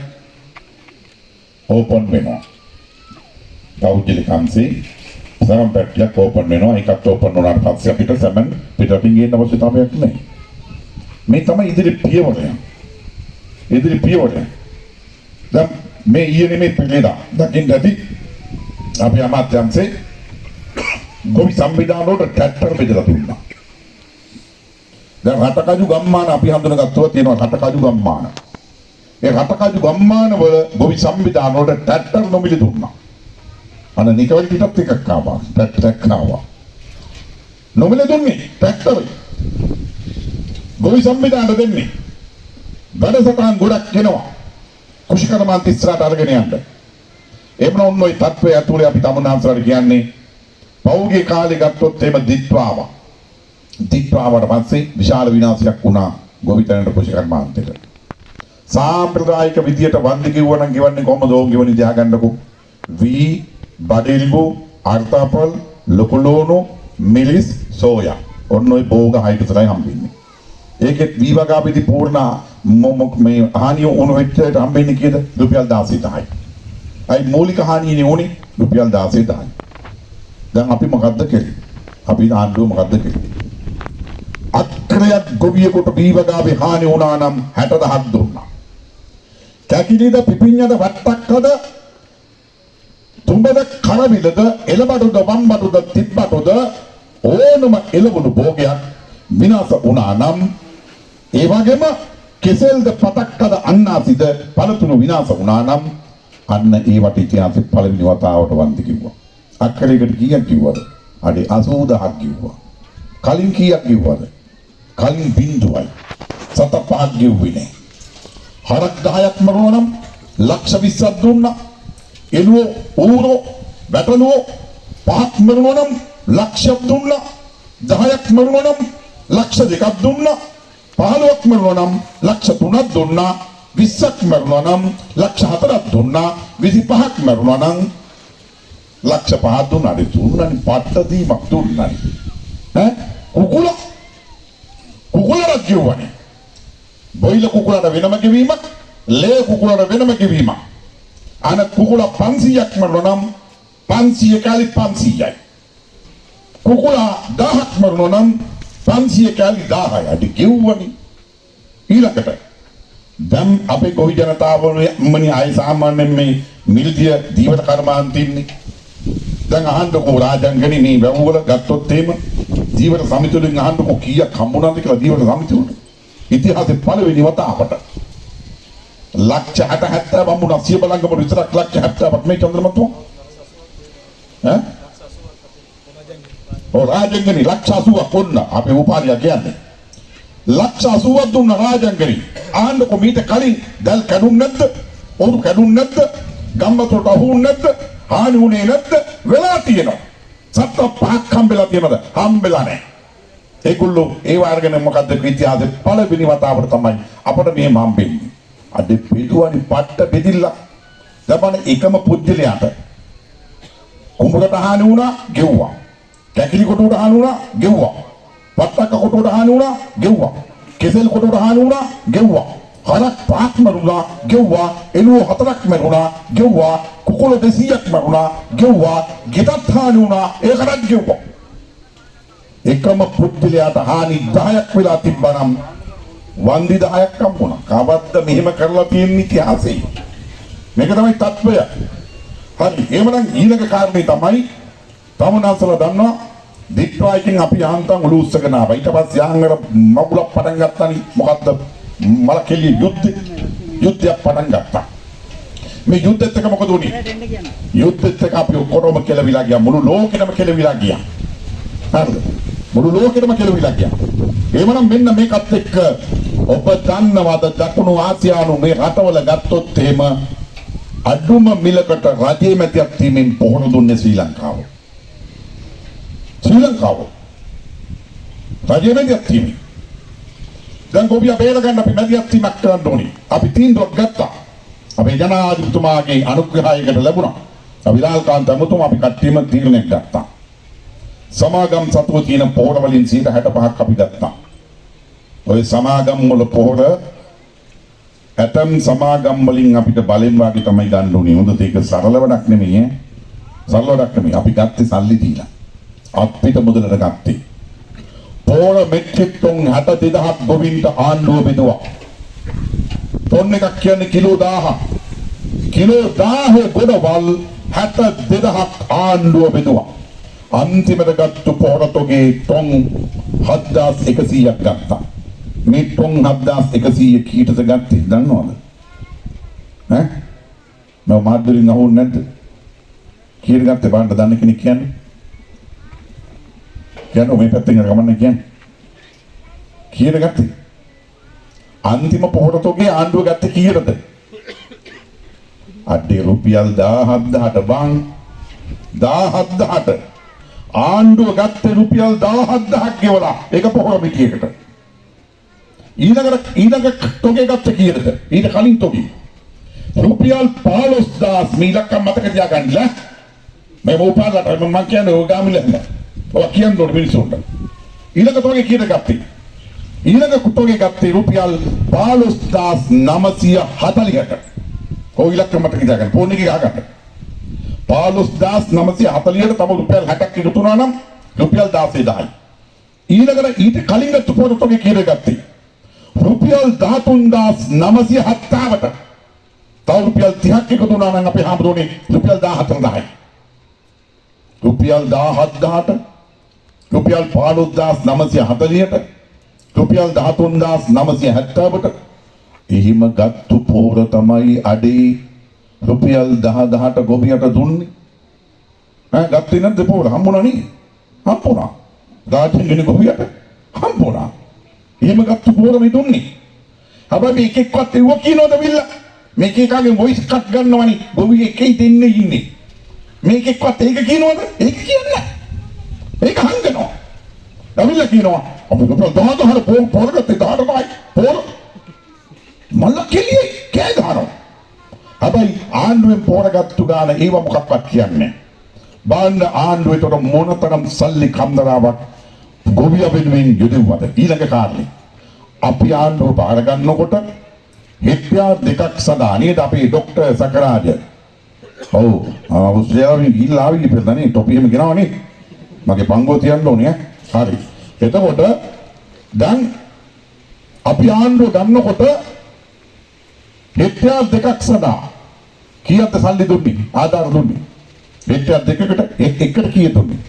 ඕපන් වෙනවා. පෞද්ගලික අංශේ සමන් ෆැක්ටරියක් ඕපන් වෙනවා. ඒකත් ඕපන් වුණාට පස්සේ අපිට සමන් පිටරටින් ගේන්න අවශ්‍යතාවයක් නැහැ. මේ තමයි ඉදිරි පියවර. දැන් මේ ඊයේ නෙමෙයි පෙරේදා දකින්න ඇති අපි අමාත්‍යාංශේ ගොවි සංවිධාන වලට ට්‍රැක්ටර් බෙදලා දුන්නා. දැන් රටකජු ගම්මාන අපි හඳුනගත්තා තියෙනවා රටකජු ගම්මාන. ඒ රටකජු ගම්මාන වල ගොවි සංවිධාන වලට ට්‍රැක්ටර් නොමිලේ දුන්නා. අන්න නිකවල පිටත් එකක් ආවා. ට්‍රැක්ටර් ආවා. නොමිලේ දුන්නේ ට්‍රැක්ටර්. ගොවි සංවිධාන දෙන්නේ. වැඩසටහන් ගොඩක් එනවා. කුෂිකර්මාන්ත ඉස්සරහට අරගෙන යන්න. එහෙම ඔන්න ඔය තත්ත්වය ඇතුලේ අපි තමුන්නාන්සලාට කියන්නේ පෞගේ කාලේ ගත්තොත් එහෙම දිත්වාවා. දිත්වාවට පස්සේ විශාල විනාශයක් වුණා ගොවිතැනට කුෂිකර්මාන්තෙට. සාම්ප්‍රදායික විදියට වන්දි කිව්වනම් ගෙවන්නේ කොහමද ඕන් ගෙවන්නේ තියාගන්නකෝ. වී, බඩිල්බු, අර්ථාපල්, ලොකුලෝණු, මිලිස්, සෝයා. ඔන්න ඔය භෝග 6 විතරයි හම්බෙන්නේ. ඒකෙත් වීවගාපිටි පූර්ණ මේ හානිය උණු වෙච්චට හම්බෙන්නේ කීයද? රුපියල් 16000යි. අයි මූලික හානියනේ උනේ රුපියල් 16000යි. දැන් අපි මොකද්ද කරේ? අපි ආණ්ඩුව මොකද්ද කරේ? අක්‍රයක් ගොවියෙකුට වීවගාවේ හානි වුණා නම් 60000ක් දුන්නා. කැකිලිද පිපිඤ්ඤද වට්ටක්කද තුඹද කරවිලද එළබඩුද වම්බඩුද තිබ්බඩුද ඕනම එළවලු භෝගයක් විනාශ වුණා නම් ඒ වගේම කෙසෙල්ද පතක්කද අන්නාසිද පළතුරු විනාශ වුණා නම් අන්න ඒවට ඉතිහාසෙ පළවෙනි වතාවට වන්දි කිව්වා. අක්කරයකට කීයක් කිව්වද? අඩේ 80000ක් කිව්වා. කලින් කීයක් කිව්වද? කලින් බිඳුවයි. සත පහක් කිව්වේ නෑ. හරක් 10ක් මරුණා නම් ලක්ෂ 20ක් දුන්නා. එළුව ඌරෝ වැටළුව 5ක් මරුණා නම් ලක්ෂයක් දුන්නා. 10ක් මරුණා නම් ලක්ෂ 2ක් දුන්නා. 15ක් මරුණා නම් ලක්ෂ 3ක් දුන්නා. 20ක් මරුණා නම් ලක්ෂ 4ක් දුන්නා. 25ක් මරුණා නම් ලක්ෂ 5ක් දුන්නා. ඒ දුන්නානේ පට්ට දීමක් දුන්නානේ. ඈ කුකුලට කියවනේ. බොයිල කුකුලට වෙනම ගෙවීමක්, ලේ කුකුලට වෙනම ගෙවීමක්. අන කුකුල 500ක් මරුණා නම් 500 කලි 500යි. කුකුල 1000ක් මරුණා නම් 500 කලි 1000යි. අඩි ගෙව්වනේ. ඊළඟට දැන් අපේ ගොවි ජනතාව මනි අය සාමාන්‍යයෙන් මේ මිල්දිය දීවට කර්මාන්තින්නේ. දැන් අහන්නකෝ රාජංගනි මේ වැව්වල ගත්තොත් එහෙම දීවට සමිතිවලින් අහන්නකෝ කීයක් හම්බුණාද කියලා දීවට සමිතිවලට. ඉතිහාසෙ පළවෙනි වතාවට ලක්ෂ 60 70 හම්බුණා. සිය බලංගම විතරක් ලක්ෂ 70ක් මේ චන්ද්‍රමතුමා. ඈ? ඔය රාජංගනි ලක්ෂ 80ක් ඔන්න අපේ උපාධිය කියන්නේ. ලක්ෂ 80ක් දුන්න රාජංගනි. ආන්නකෝ මීට කලින් දැල් කැඩුන්නේ නැද්ද? ඔරු කැඩුන්නේ නැද්ද? ගම්මතොට අහුුන්නේ නැද්ද? හානි වුණේ නැද්ද? වෙලා තියෙනවා. සත්ත පහක් හම්බෙලා තියෙනවද? හම්බෙලා නැහැ. ඒගොල්ලෝ ඒ වර්ගනේ මොකද්ද ඉතිහාසෙ පළවෙනි වතාවට තමයි අපිට මෙහෙම හම්බෙන්නේ. අද පිටුවනි පට්ට බෙදිල්ල. දබන එකම පුජ්‍යලයට කුඹරට හානි වුණා ගෙව්වා. කැකිලි කොටුවට හානි වුණා ගෙව්වා. වට්ටක්ක කොටුවට හානි වුණා ගෙව්වා. කෙසෙල් කොටුවට හානි වුණා ගෙව්වා. හරක් 5ක් මරුණා ගෙව්වා. එළුව 4ක් මරුණා ගෙව්වා. කුකුල 200ක් මරුණා ගෙව්වා. ගෙටත් හානි වුණා ඒකටත් ගෙව්වා. එකම පුද්ගලයාට හානි 10ක් වෙලා තිබ්බනම් වන්දි 10ක් හම්බුණා. කවද්ද මෙහෙම කරලා තියෙන ඉතිහාසෙයි. මේක තමයි තත්වය. හරි. එහෙමනම් ඊළඟ කාරණේ තමයි තමුනාසලා දන්නවා දිට්ටෝයිකින් අපි යහන්තම් උළු උස්සගෙන ආවා. ඊට පස්සේ යහන්ගර මගුලක් පටන් ගත්තානි. මොකද්ද? මලකෙලිය යුද්ධයක් පටන් ගත්තා. මේ යුද්ධෙත් එක මොකද උනේ? යුද්ධෙත් එක අපි ඔක්කොම කෙලවිලා ගියා. මුළු ලෝකෙම කෙලවිලා ගියා. හරිද? මුළු ලෝකෙම කෙලවිලා ගියා. එහෙමනම් මෙන්න මේකත් එක්ක ඔබ දන්නවද දකුණු ආසියානු මේ රටවල ගත්තොත් එහෙම අඩුම මිලකට රජයේ මැතියක් තීමෙන් පොහොර දුන්නේ ශ්‍රී ලංකාව. ශ්‍රී ලංකාව රජයේ මැතියක් තීමෙන් දැන් ගොවියා බේර ගන්න අපි මැදිහත් වීමක් කරන්න ඕනේ. අපි තීන්දුවක් ගත්තා. අපේ ජනාධිපතිතුමාගේ අනුග්‍රහයකට ලැබුණා. අපි ලාල්කාන්ත ඇමතුමා අපි කට්ටියම තීරණයක් ගත්තා. සමාගම් සතුව තියෙන පොහොර වලින් 65ක් අපි ගත්තා. ඔය සමාගම් වල පොහොර ඇතම් සමාගම් වලින් අපිට බලෙන් වාගේ තමයි ගන්න ඕනේ. මොකද ඒක සරල වැඩක් නෙමෙයි ඈ. සරල වැඩක් නෙමෙයි. අපි ගත්තේ සල්ලි දීලා. අපිට මුදලට ගත්තේ. පොහොර මෙට්‍රික් ටොන් 62000ක් ගොවින්ට ආණ්ඩුව බෙදුවා. ටොන් එකක් කියන්නේ කිලෝ 1000ක්. කිලෝ 1000 ගොඩවල් 62000ක් ආණ්ඩුව බෙදුවා. අන්තිමට ගත්තු පොහොර තොගේ ටොන් 7100ක් ගත්තා. මේ ටොන් 7100 කීයටද ගත්තේ දන්නවද? ඈ? මම මාධ්‍යවලින් අහුන්නේ නැද්ද? කීයට ගත්තේ බලන්න දන්න කෙනෙක් කියන්නේ? කියන්නේ මේ පැත්තෙන් ගමන්න කියන්නේ. කීයට ගත්තේ? අන්තිම පොහොර තොගේ ආණ්ඩුව ගත්තේ කීයටද? අඩේ රුපියල් 17000ට බං 17000ට ආණ්ඩුව ගත්තේ රුපියල් 17000ක් ගෙවලා ඒක පොහොර මිටියකට. ඊළඟ තොගේ ගත්තේ කීයටද? ඊට කලින් තොගේ රුපියල් 15000 මීලක් මතක තියාගන්නilla. මේ මොපාලට මම කියන්නේ ඔය ගාමිල ඔය කියන්නේ මිනිස්සුන්ට. ඊළඟ තෝගේ කීයද ගත්තේ? ඊළඟ තෝගේ ගත්තේ රුපියල් 15940කට. ඔය ඉලක්ක මතක තියාගන්න. ෆෝන් එකේ ගහගන්න. 15940ට තම රුපියල් 60ක් එකතු වුණා නම් රුපියල් 16000යි. ඊළඟට ඊට කලින් ගත්ත ෆෝන් තෝගේ කීයද ගත්තේ? රුපියල් 13970ට. තව රුපියල් 30ක් එකතු වුණා නම් අපේ හාමුදුරනේ රුපියල් 14000යි. රුපියල් 17000ට රුපියල් 15940ට රුපියල් 13970ට එහිම ගත්තු පොර තමයි අඩේ රුපියල් 10000ට ගොවියට දුන්නේ. ගත්තේ නැද්ද පොර? හම්බුණා නේ? හම්බුණා. රාජ්‍යගෙන ගොවියට හම්බුණා. එහෙම ගත්තු පොර මේ දුන්නේ. හැබැයි මේක එක්කවත් එව්ව කියනවද විල්ල? මේක එකගේ වොයිස් කට් ගන්නවනේ. ගොවි එකේ දෙන්නේ ඉන්නේ. මේක එක්කවත් ඒක කියනවද? ඒක කියන්නේ. ඒක හංගනවා. දවිල්ල කියනවා අපි රුපියල් 10000ට පොර ගත්තේ 18යි. පොර මල්ල කෙලියේ කෑ ගහනවා. හැබැයි ආණ්ඩුවෙන් පොර ගත්තු ගාන ඒව මොකක්වත් කියන්නේ. බාන්න ආණ්ඩුවට මොනතරම් සල්ලි කන්දරාවක් ගොවිය වෙනුවෙන් යොදවුවද? ඊළඟ කාරණේ අපි ආණ්ඩුව බාර ගන්නකොට හෙක්ටයාර් 2ක් සඳහා නේද අපේ ડોක්ටර් සකරාජ. ඔව් අවුස්ට්‍රේලියාවෙන් ගිහිල්ලා ආවිලි පෙරදනේ ටොපි එහෙම ගෙනාවනේ. මගේ පංගුව තියන්න ඕනේ ඈ. හරි. එතකොට දැන් අපි ආණ්ඩුව ගන්නකොට හෙක්ටයාර් 2ක් සඳහා කීයක්ද සල්ලි දුන්නේ? ආධාර දුන්නේ. හෙක්ටයාර් 2කට එකට කීයද දුන්නේ?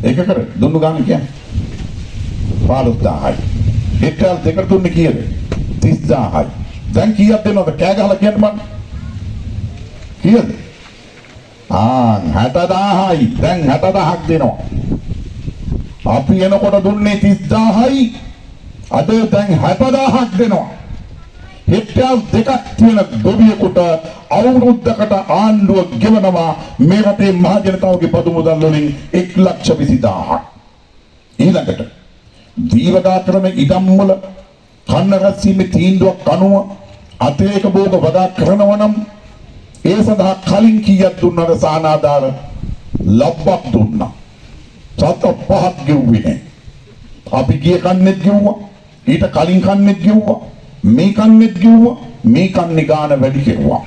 එකකට දුන්නු ගාන කියන්නේ 15000යි. හෙක්ටයාර් 2කට දුන්නේ කීයද? 30000යි. දැන් කීයක් දෙනවද? කෑ ගහලා කියන්න මම. කීයද? 60000යි. දැන් 60000ක් දෙනවා. අපි එනකොට දුන්නේ 30000යි. අද දැන් 60000ක් දෙනවා. හෙක්ටයාර් 2ක් තියෙන ගොවියෙකුට අවුරුද්දකට ආණ්ඩුව ගෙවනවා මේ රටේ මහ ජනතාවගේ පොදු මුදල් වලින් 1,20,000ක්. ඊළඟට දීවදා කරන ඉඩම් වල කන්න රැස්වීමේ තීන්දුවක් අනුව අතිරේක භෝග වදා කරනවා නම් ඒ සඳහා කලින් කීයක් දුන්නද? සානාදාර ලබ්බක් දුන්නා. සත පහක් ගෙව්වේ නැහැ. අපි ගිය කන්නේත් ගෙව්වා. ඊට කලින් කන්නේත් ගෙව්වා. මේ කන්නේත් ගෙව්වා. මේ කන්නේ ගාන වැඩි කෙරුවා.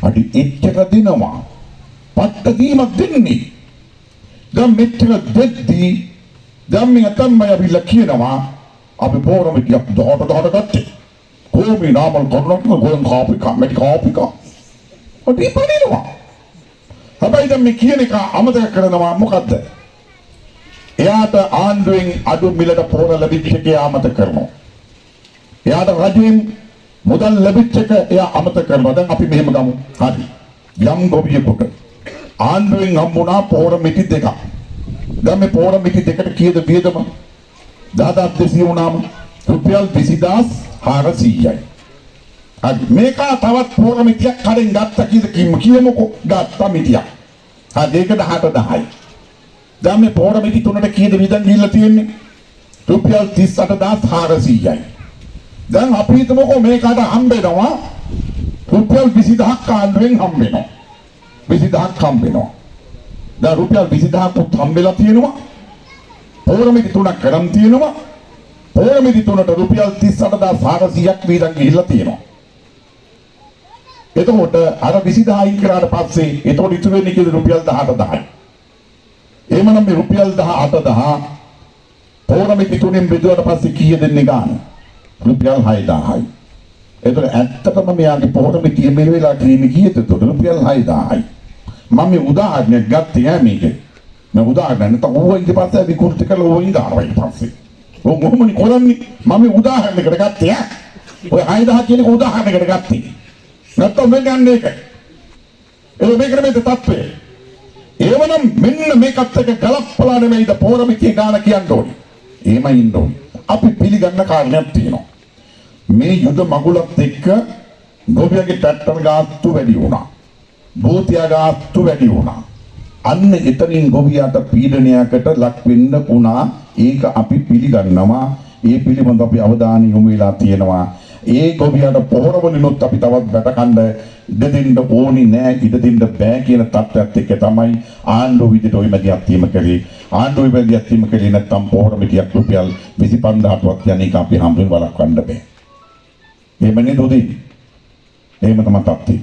අඩි එච්චර දෙනවා. පට්ට දීමක් දෙන්නේ. දැන් මෙච්චර දෙද්දී දැන් මේ තමයි අපි කියනවා අපි පොරම කියක් දහට ගත්තේ. කොහොමද නාමල් කරනකොට ගොන් කාපි කම්මැටි කාපි කා. ඔටි පණිනවා. හැබැයි දැන් මේ කියන එක අමතක කරනවා මොකද්ද? එයාට ආණ්ඩුවෙන් අඩු මිලට පොර ලැබිච්ච එක අමතක කරනවා. එයාට රජයෙන් මුදල් ලැබිච්ච එක එයා අමතක කරනවා. දැන් අපි මෙහෙම ගමු. හරි. යම් ගොවියෙකුට ආණ්ඩුවෙන් හම්බුණා පොර මිටි දෙකක්. දැන් මේ පොර මිටි දෙකට කීයද වියදම? 10200 වුණාම රුපියල් 20400යි. හරි. මේක තවත් පොර මිටියක් කඩෙන් ගත්ත කීයද කියමුකෝ ගත්ත මිටියක්. හරි ඒකට 60000යි. දැන් මේ පොර මිටි තුනට කීයද වියදම් ගිහිල්ලා තියෙන්නේ? රුපියල් 38400යි. දැන් අපි හිතමුකෝ මේකට හම්බෙනවා රුපියල් 20000ක් ආණ්ඩුවෙන් හම්බෙනවා. 20000ක් හම්බෙනවා. දැන් රුපියල් 20000ක් උත් හම්බෙලා තියෙනවා. පොරමිටි තුනක් කරන් තියෙනවා. පොරමිටි තුනට රුපියල් 38400ක් විතර ගිහිල්ලා තියෙනවා. එතකොට අර 20000 අයින් කරාට පස්සේ එතකොට ඉතුරු වෙන්නේ කීයද? රුපියල් 18000යි. එහෙමනම් මේ රුපියල් 18000 පොරමිටි තුනෙන් බෙදුවට පස්සේ කීයද දෙන්නේ ගාන? රුපියල් 6000යි. එතකොට ඇත්තටම මෙයාගේ පොරමිටිය මේ වෙලාව ක්‍රීමි කීයද? රුපියල් 6000යි. මම මේ උදාහරණයක් ගත්තේ මේකේ. මම උදාහරණ නැත්නම් ඕවා ඊට පස්සේ විකෘති කරලා ඕවා ඉඳානවා ඊට පස්සේ. ඔය මොහොමනි කරන්නේ මම මේ උදාහරණයකට ගත්තේ ඈ. ඔය 6000 කියන එක උදාහරණයකට ගත්තේ. නැත්නම් මේ ගන්න එක. ඒක මේකට මේ තත්ත්වය. ඒවනම් මෙන්න මේකත් එක ගලප්පලා නෙමෙයිද පොරමිටිය ගාන කියන්න ඕනේ. එහෙමයි ඉන්න ඕනේ. අපි පිළිගන්න කාරණයක් තියෙනවා. මේ යුද මගුලත් එක්ක ගොවියගේ ට්‍රැක්ටර් ගාස්තු වැඩි වුණා. භූතියා ගාස්තු වැඩි වුණා. අන්න එතනින් ගොවියාට පීඩනයකට ලක් වෙන්න වුණා. ඒක අපි පිළිගන්නවා. ඒ පිළිබඳව අපි අවධානය යොමු වෙලා තියෙනවා. ඒ ගොවියට පොහොර වලිනුත් අපි තවත් බැටකණ්ඩ ඉඩ දෙන්න ඕනි නෑ, ඉඩ දෙන්න බෑ කියන තත්ත්වයක් එක්ක තමයි ආණ්ඩුව විදිහට ওই මැදිහත් වීම කරේ. ආණ්ඩුව මැදිහත් වීම කරේ නැත්නම් පොහොර මිටියක් රුපියල් 25000ක්වත් යන එක අපි හැමෝම වළක්වන්න බෑ. එහෙමනේ දොදී. එහෙම තමයි තත්ත්වය.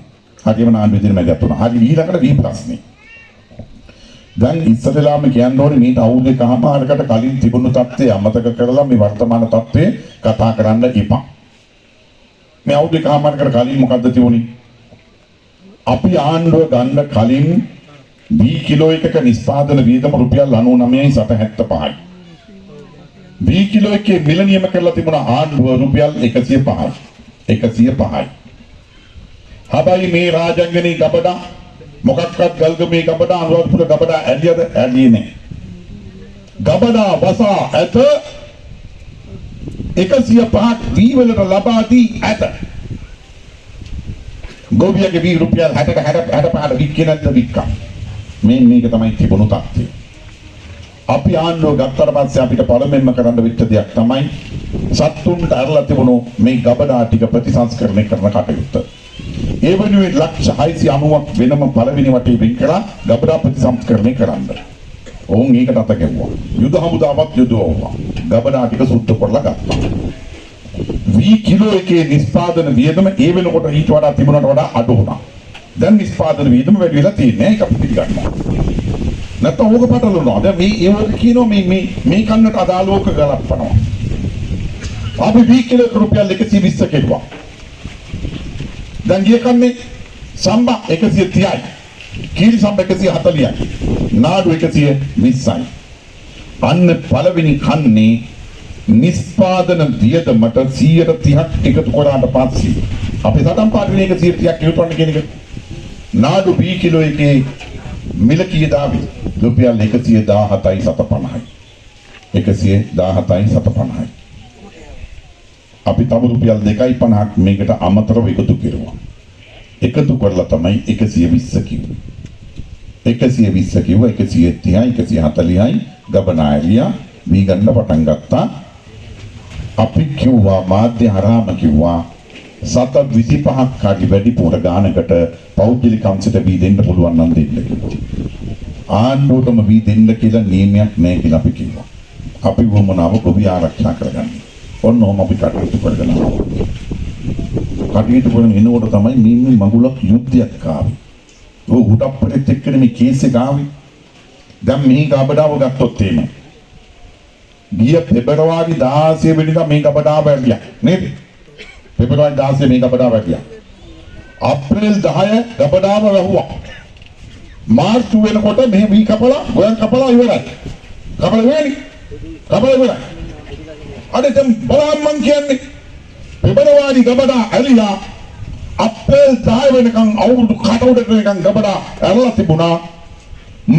හරියම ආණ්ඩුව විදිහට මැදිහත් වුණා. හරි ඊළඟට වී ප්‍රශ්නේ. දැන් ඉස්සරලාම කියන්න ඕනේ මේ අවුරුදු එකමාරකට කලින් තිබුණු තත්ත්වය අමතක කරලා මේ වර්තමාන තත්ත්වය කතා කරන්න එපා. මේ අවුරුදු එකමාරකට කලින් මොකද්ද තිබුණේ? අපි ආණ්ඩුව ගන්න කලින් වී කිලෝ එකක නිෂ්පාදන වියදම රුපියල් 99.75යි. වී කිලෝ එකේ මිල නියම කරලා තිබුණ ආණ්ඩුව රුපියල් 105යි. 105යි. හැබැයි මේ රාජංගනී ගබඩා මොකක්වත් ගල්ගමේ ගබඩා අනුරාධපුර ගබඩා ඇලියද ඇලියේ නැහැ. ගබඩා වසා ඇත 105ක් වී වලට ලබා දී ඇත. ගෝවියගේ වී රුපියල් 60 වික්කේ නැද්ද වික්කා. මේක තමයි තිබුණු තත්ත්වය. අපි ආණ්ඩුව ගත්තට පස්සේ අපිට පළවෙනිම කරන්න වෙච්ච දෙයක් තමයි සත්තුන්ට අරලා තිබුණු මේ ගබඩා ටික ප්‍රතිසංස්කරණය කරන කටයුත්ත. ඒ වෙනුවෙන් ලක්ෂ 690ක් වෙනම පළවෙනි වටේ වෙන් කරලා ගබඩා ප්‍රතිසංස්කරණය කරන්න. ඕන් ඒකට අත ගැව්වා. යුද හමුදාවත් යුදවුවා. ගබඩා ටික සුද්ධ කරලා ගත්තා. වී කිලෝ එකේ නිෂ්පාදන වියදම ඒ වෙනකොට ඊට වඩා තිබුණට වඩා අඩු වුණා. දැන් නිෂ්පාදන වියදම වැඩි වෙලා තියෙන්නේ. ඒක අපි පිළිගන්නවා. නැත්නම් ඕක පටලවනවා. දැන් මේ ඒවක කියනවා මේ කන්නට අදාළවක ගලපනවා. අපි වී කිලෝ රුපියල් 120 කෙරුවා. දැන් ගිය කන්නේ සම්බා 130යි. කීරි සම්බා 140යි. නාඩු 120යි. අන්න පළවෙනි කන්නේ නිෂ්පාදන වියදමට 130ක් එකතු කරාට පස්සේ අපි සටන් පාඩුවේ 130ක් එකතු කරන්න කියන එක නාඩු වී කිලෝ එකේ මිල කීයද ආවේ රුපියල් 117.50යි. 117.50යි. අපි තව රුපියල් 2.50ක් මේකට අමතරව එකතු කරුවා. එකතු කරලා තමයි 120 කිව්වේ. 120 කිව්වා 130යි 140යි ගබනා ඇරියා වී ගන්න පටන් ගත්තා. අපි කිව්වා මාධ්‍ය හරහාම කිව්වා සත 25ක් හරි වැඩිපුර ගානකට පෞද්ගලික අංශයට වී දෙන්න පුළුවන් නම් දෙන්න කිව්වා. ආණ්ඩුවටම වී දෙන්න කියලා නියමයක් නැහැ කියලා අපි කිව්වා. අපි වමනාව ගොවි ආරක්ෂා කරගන්න. ඔන්නෝම අපි කටයුතු කරගෙන කටයුතු කරන එනකොට තමයි මේ මගුලක් යුද්ධයක් ආවේ. ඔය උඩප්පරෙත් එක්කනේ මේ කේස් එක ආවේ. දැන් මේ ගබඩාව ගත්තොත් එහෙම. ගිය පෙබරවාරි 16 වෙනිදා මේ ගබඩාව වැටියා නේද? පෙබරවාරි 16 මේ ගබඩාව වැටියා. අප්‍රේල් 10 ගබඩාව වැහුවා. මාර්තු වෙනකොට මේ වී කපලා ගොයන් කපලා ඉවරයි. කපලා ඉවරයි. කපලා ඉවරයි. අද දැන් බලන්න මං කියන්නේ පෙබරවාරි ගබඩා ඇලියා අප්‍රේල් 10 වෙනකන් අවුරුදු කට උඩට වෙනකන් ගබඩා ඇරලා තිබුණා.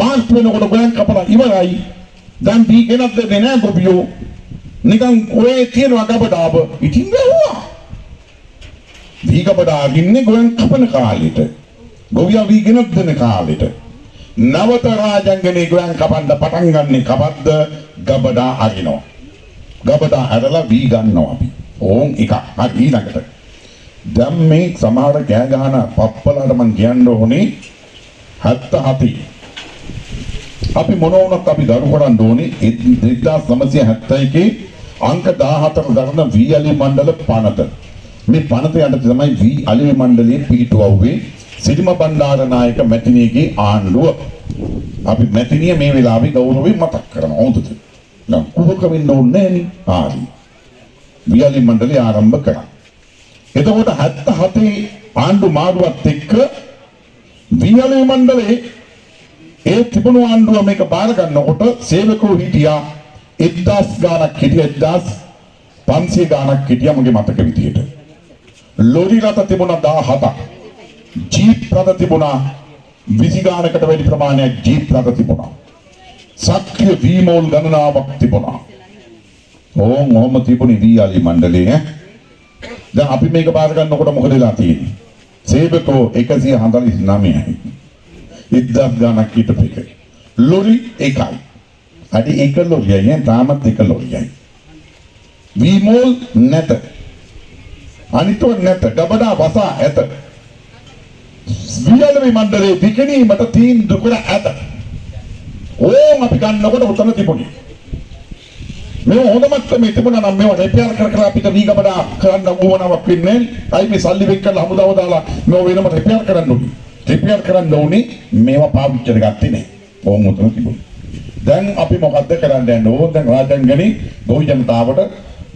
මාර්තු වෙනකොට ගොයන් කපලා ඉවරයි. දැන් වී ගෙනත් දෙන්නේ නැහැ ගොවියෝ. නිකන් ඔය තියෙන ගබඩාව ඉතින් වැහුවා. වී ගබඩා ගින්නේ ගොයන් කපන කාලෙට. ගොවියා වී ගෙනත් දෙන කාලෙට. නවත රාජංගනේ ගොයන් කපන්න පටන් ගන්නේ කවද්ද? ගබඩා අරිනවා. ගබඩා ඇරලා වී ගන්නවා අපි. ඕන් එක. හරි ඊළඟට. දැන් මේ සමහර කෑ ගහන පප්පලට මං කියන්න ඕනේ 77. අපි මොන වුණත් අපි දරු කරන්න ඕනේ 1971 අංක 14 දරන වී අලි මණ්ඩල පනත. මේ පනත යටතේ තමයි වී අලි මණ්ඩලයේ පිහිටුවුවේ සිරිම බණ්ඩාරනායක මැතිණියගේ ආණ්ඩුව. අපි මැතිණිය මේ වෙලාවේ ගෞරවයෙන් මතක් කරනවා. හොඳද? නම් කුහක වෙන්න ඕනේ නෑනේ. හරි. වී අලි මණ්ඩලය ආරම්භ කරා. එතකොට 77 ආණ්ඩු මාරුවත් එක්ක වී අලි මණ්ඩලයේ ඒ තිබුණු ආණ්ඩුව මේක බාර ගන්නකොට සේවකෝ හිටියා 1000 ගාණක් හිටියා 1500 ගාණක් හිටියා මගේ මතක විදියට. ලොරි රථ තිබුණා 17ක්. ජීප් රථ තිබුණා 20 ගාණකට වැඩි ප්‍රමාණයක් ජීප් රථ තිබුණා. සක්‍රිය වීමෝල් ගණනාවක් තිබුණා. ඕම තිබුණේ වී අලි මණ්ඩලයේ. දැන් අපි මේක බාර ගන්නකොට මොකද වෙලා තියෙන්නේ? සේවකෝ 149යි. 1000 ගාණක් හිටපු එක. ලොරි එකයි. අඩි එක ලොරියයි තාමත් එක ලොරියයි. වීමෝල් නැත. අනිතව නැත ගබඩා වසා ඇත. වියලවි මණ්ඩලයේ විකිණීමට තීන්දුව කර ඇත. ඕම් අපි ගන්නකොට උතන තිබුණේ. මේ හොඳමත් මේ තිබුණා නම් මේව රිපෙයාර් කර අපිට වී ගබඩා කරන්න ඕනවක් වෙන්නේ නැහැ. අයි මේ සල්ලි වෙන් කරලා හමුදාව දාලා මේව වෙනම රිපෙයාර් කරන්න ඕනේ. රිපෙයාර් කරන්න ඕනේ මේවා පාවිච්චියට ගත්තේ නැහැ. ඕම් උතන තිබුණේ. දැන් අපි මොකද්ද කරන්න යන්නේ? ඕන් දැන් රාජංගනේ ගොවි ජනතාවට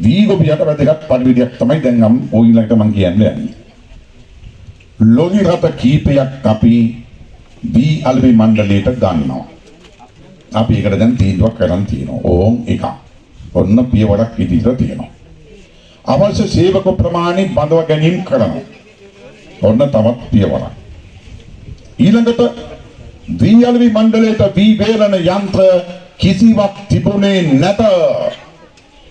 වී ගොවියට වැදගත් පරිවිඩයක් තමයි දැන් මම ඔයගලට මම කියන්නේ. ලොගි රට කීපයක් අපි වී අලෙවි මණ්ඩලයට ගන්නවා. අපි ඒකට දැන් තීන්දුවක් කරන් තියෙනවා. ඕම් එකක්. ඔන්න පියවරක් ඉදිරියට තියෙනවා. අවශ්‍ය සේවක ප්‍රමාණය බඳව ගැනීම කරනවා. ඔන්න තවත් පියවරක්. ඊළඟට වී අලෙවි මණ්ඩලයට වී වේලන යන්ත්‍ර කිසිවක් තිබුණේ නැත.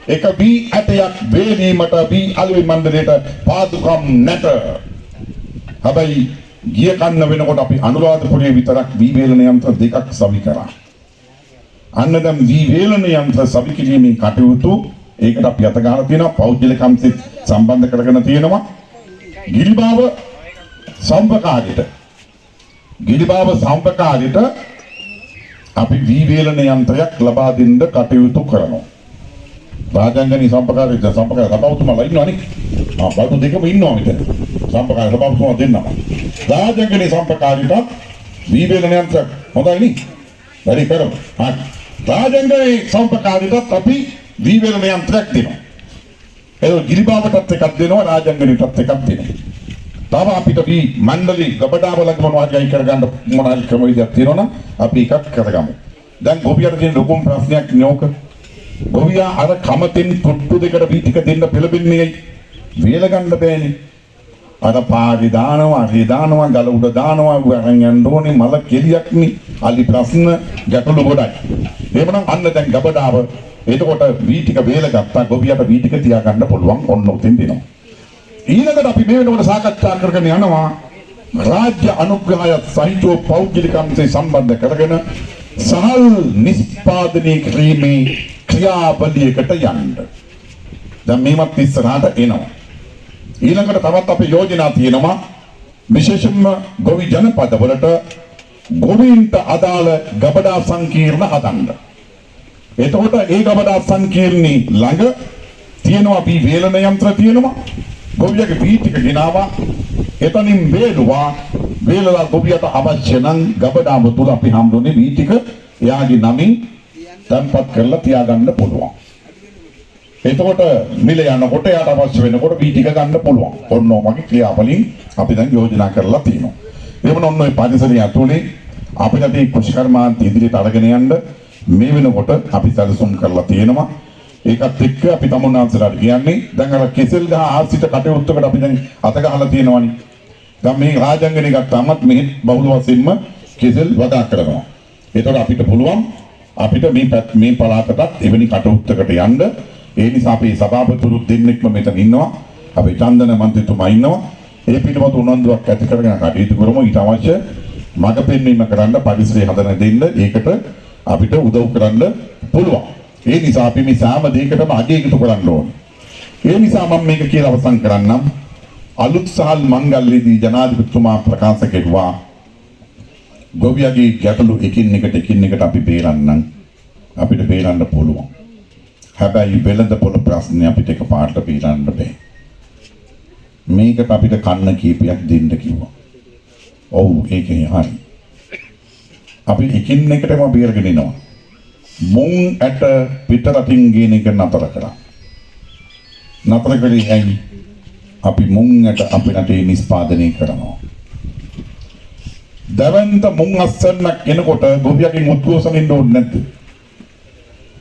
එක වී ඇටයක් වේලීමට වී අලෙවි මණ්ඩලයට පාදුකම් නැත. හැබැයි ගිය කන්න වෙනකොට අපි අනුරාධපුරයේ විතරක් වී වේලන යන්ත්‍ර දෙකක් සවි කරා. අන්න දැන් වී වේලන යන්ත්‍ර සවි කිරීමේ කටයුතු ඒකට අපි අත ගහලා තියෙනවා. පෞද්ගලිකම්සිත සම්බන්ධ කරගෙන තියෙනවා. ගිරිබාව සම්පකාරීට අපි වී වේලන යන්ත්‍රයක් ලබා දෙන්න කටයුතු කරනවා. රාජංගනී සම්පකාරී සභාවතුමාලා ඉන්නවනේ. බලතු දෙකම ඉන්නවා මෙතන. සම්පකාරී සභාවතුමා දෙන්නවා. රාජංගනී සම්පකාරීට වී වේලන යන්ත්‍ර හොඳයි නේ. වැඩි කරමු. හරි. රාජංගනී සම්පකාරීට අපි වී වේලන යන්ත්‍රයක් දෙනවා. ඒක ගිරිබාවටත් එකක් දෙනවා රාජංගනීටත් එකක් දෙනවා. තව අපිට වී මණ්ඩලී ගබඩාවලක මොනවද අයි කරගන්න මොනවාරි ක්‍රම විදියක් තියෙනවනම් අපි එකක් කරගමු. දැන් ගොවියට තියෙන ලොකුම ප්‍රශ්නයක් නෝක. ගොවියා අර කමතෙන් තුට්ටු දෙකට වී ටික දෙන්න පෙළඹෙන්නේ වේල ගන්න බෑනේ. අර පාරි දානවා, හරි දානවා, ගල උඩ දානවා, වරන් යන්න ඕනේ මල කෙලියක් නේ. අලි ප්‍රශ්න ගැටලු ගොඩයි. එහෙමනම් අන්න දැන් ගබඩාව එතකොට වී ටික වේල ගත්තා ගොවියට වී ටික තියාගන්න පුළුවන් ඔන්න උතින් දෙනවා. ඊළඟට අපි මේ වෙනකොට සාකච්ඡා කරගෙන යනවා රාජ්‍ය අනුග්‍රහය සහිතව පෞද්ගලිකම්සේ සම්බන්ධ කරගෙන සහල් නිෂ්පාදනය කිරීමේ ක්‍රියාවලියකට යන්න. දැන් මේවත් ඉස්සරහට එනවා. ඊළඟට තවත් අපේ යෝජනා තියෙනවා විශේෂයෙන්ම ගොවි ජනපදවලට ගොවීන්ට අදාළ ගබඩා සංකීර්ණ හදන්න. එතකොට ඒ ගබඩා සංකීර්ණී ළඟ තියෙනවා අපි වේලන යන්ත්‍ර තියෙනවා. ගොවියගේ වී ටික ගෙනාවා එතනින් වේලුවා වේලලා ගොවියට අවශ්‍ය නම් ගබඩාව තුල අපි හම්බුනේ වී ටික එයාගේ නමින් තැන්පත් කරලා තියාගන්න පුළුවන්. එතකොට මිල යනකොට එයාට අවශ්‍ය වෙනකොට වී ටික ගන්න පුළුවන්. ඔන්න ඔයගේ ක්‍රියාවලින් අපි දැන් යෝජනා කරලා තියෙනවා. එවන ඔන්න ඔය පරිසරය ඇතුලේ අපිට මේ කුෂ්කර්මාන්ත ඉදිරියට අරගෙන යන්න මේ වෙනකොට අපි සැලසුම් කරලා තියෙනවා. ඒකත් එක්ක අපි තමුන්නාන්සලාට කියන්නේ දැන් අර කෙසෙල් ගහ ආශ්‍රිත කටයුත්තකට අපි දැන් අත ගහලා තියෙනවනේ. දැන් මේ රාජංගනේ ගත්තාමත් මේ බහුල වශයෙන්ම කෙසෙල් වගා කරනවා. ඒතකොට අපිට පුළුවන් අපිට මේ පළාතටත් එවැනි කටයුත්තකට යන්න. ඒ නිසා අපි සභාපතිතුරු දෙන්නෙක්ම මෙතන ඉන්නවා. අපි චන්දන මන්ත්‍රීතුමා ඉන්නවා. ඒ පිටපත උනන්දුවක් ඇති කරගෙන කටයුතු කරමු. ඊට අවශ්‍ය මඟ පෙන්වීම කරන්න පරිසරය හදන දෙන්න ඒකට අපිට උදව් කරන්න පුළුවන්. ඒ නිසා අපි මේ සෑම දෙයකටම අගය එකතු කරන්න ඕනේ. ඒ නිසා මම මේක කියලා අවසන් කරන්නම්. අලුත් සහල් මංගල්‍යයේදී ජනාධිපතිතුමා ප්‍රකාශ කෙරුවා ගොවියගේ ගැටලු එකින් එකට අපි බේරන්නම් අපිට බේරන්න පුළුවන්. හැබැයි වෙළඳපොළ ප්‍රශ්නේ අපිට එකපාරට බේරන්න බෑ. මේකට අපිට කන්න කීපයක් දෙන්න කිව්වා. ඔව් ඒකේ හරි. අපි එකින් එකටම බේරගෙන ඉනවා. මුං ඇට පිටරටින් ගේන එක නතර කරා. නතර කළේ ඇයි? අපි මුං ඇට අපේ රටේ නිෂ්පාදනය කරනවා. දවන්ත මුං අස්සන්නක් එනකොට ගොවියකින් උද්ඝෝෂණ එන්න ඕනේ නැද්ද?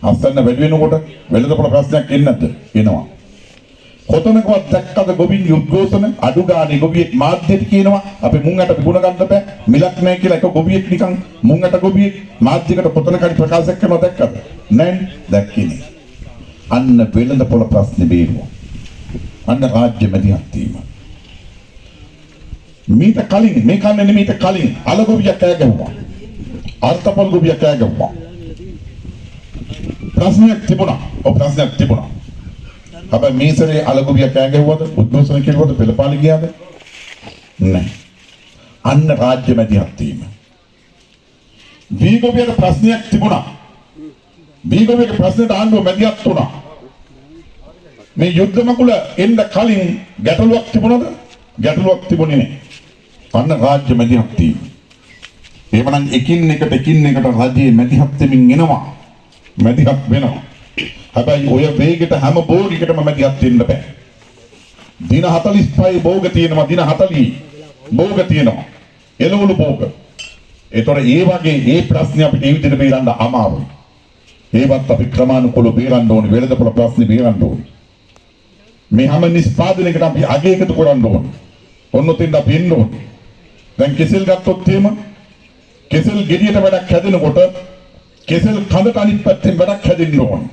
අස්සන්න වැඩි වෙනකොට වෙළඳපොළ ප්‍රශ්නයක් එන්නේ නැද්ද? එනවා. කොතනකවත් දැක්කද ගොවින් උද්ඝෝෂණ අඩු ගානේ ගොවියෙක් මාධ්‍යට කියනවා අපි මුං ඇට විකුණ ගන්න බෑ මිලක් නැහැ කියලා එක ගොවියෙක් නිකන් මුං ඇට ගොවියෙක් මාධ්‍යයකට පොතනකරි ප්‍රකාශ කරනවා දැක්කද? නැහැ දැක්කේ නෑ. අන්න වෙළඳපොළ ප්‍රශ්නේ බේරුවා. අන්න රාජ්‍ය මැදිහත් වීම. මීට කලින් මේ කන්නේ නෙමෙයිට කලින් අල ගොවියා කෑ ගැහුවා. අර්ථපොල් ගොවියා කෑ ගැහුවා. ප්‍රශ්නයක් තිබුණා. ඔව් ප්‍රශ්නයක් තිබුණා. හැබැයි මේ සැරේ අලගොවිය කෑ ගැහුවද? උද්ඝෝෂණ කෙරුවද? පෙළපාලි ගියාද? නැහැ. අන්න රාජ්‍ය මැදිහත් වීම. වීගොවියට ප්‍රශ්නයක් තිබුණා. වීගොවියගේ ප්‍රශ්නෙට ආණ්ඩුව මැදිහත් වුණා. මේ යුද්ධ මකුල එන්න කලින් ගැටලුවක් තිබුණාද? ගැටලුවක් තිබුණේ නැහැ. අන්න රාජ්‍ය මැදිහත් වීම. එහෙමනම් එකින් එකට රජයේ මැදිහත් වෙමින් එනවා. මැදිහත් වෙනවා. හැබැයි ඔය වේගෙට හැම භෝගයකටම මැදිහත් වෙන්න බෑ. දින 45 භෝග තියෙනවා. දින 40 භෝග තියෙනවා. එළවලු භෝග. ඒතොර ඒ වගේ ඒ ප්‍රශ්නේ අපිට ඒ විදිහට බේරන්න අමාරුයි. ඒවත් අපි ක්‍රමානුකූලව බේරන්න ඕනේ. වෙළඳපොළ ප්‍රශ්නේ බේරන්න ඕනේ. මේ හැම නිෂ්පාදනයකට අපි අගය එකතු කරන්න ඕනේ. ඔන්නොතින් අපි එන්න ඕනේ. දැන් කෙසෙල් ගත්තොත් එහෙම කෙසෙල් ගෙඩියට වැඩක් හැදෙනකොට කෙසෙල් කඳට අනිත් පැත්තෙන් වැඩක් හැදෙන්න ඕනේ.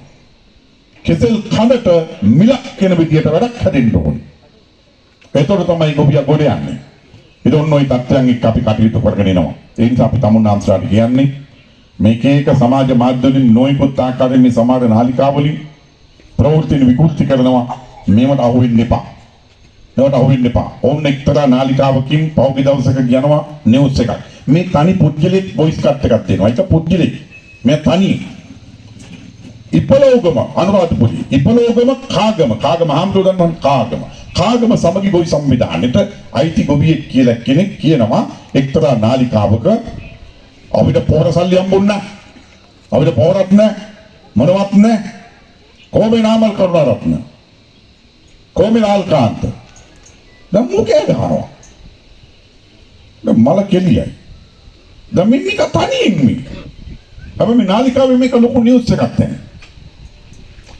කෙසෙල් කඳට මිලක් කියන විදියට වැඩක් හැදෙන්න ඕනේ. ඒතකොට තමයි ගොවියා ගොඩ යන්නේ. ඒක ඔන්න ඔය තත්ත්වයන් එක්ක අපි කටයුතු කරගෙන එනවා. ඒ නිසා අපි තමුන්නාන්සලාට කියන්නේ මේක එක සමාජ මාධ්‍යවලින් නොයෙකුත් ආකාරයෙන් මේ සමාජ නාලිකාවලින් ප්‍රවෘත්ති විකෘති කරනවා. මේවට අහු වෙන්න එපා. ඒවට අහු වෙන්න එපා. ඕන්න එක්තරා නාලිකාවකින් පහුගිය දවසක යනවා නිවුස් එකක්. මේ තනි පුද්ගලෙක් වොයිස් කට් එකක් දෙනවා. ඒක පුද්ගලෙක්. මේ තනි ඉපලෝගම අනුරාධපුරේ ඉපලෝගම කාගම හාමුදුරුවෝ කාගම සමගි ගොවි සංවිධානයේට අයිති ගොවියෙක් කියලා කෙනෙක් කියනවා එක්තරා නාලිකාවක අපිට පොර සල්ලි හම්බුන්නේ නැහැ. අපිට පොරක් නැහැ. මොනවත් නැහැ. කොහොමද නාමල් කරුණාරත්න? කොහොමද ආල්කාන්ත? දැන් මොකේද හරව? දැන් මල කෙලියයි. දැන් මිනික තනියෙන් මේ. අපි මේ නාලිකාවේ මේක ලොකු නිවුස් එකක් දැන්.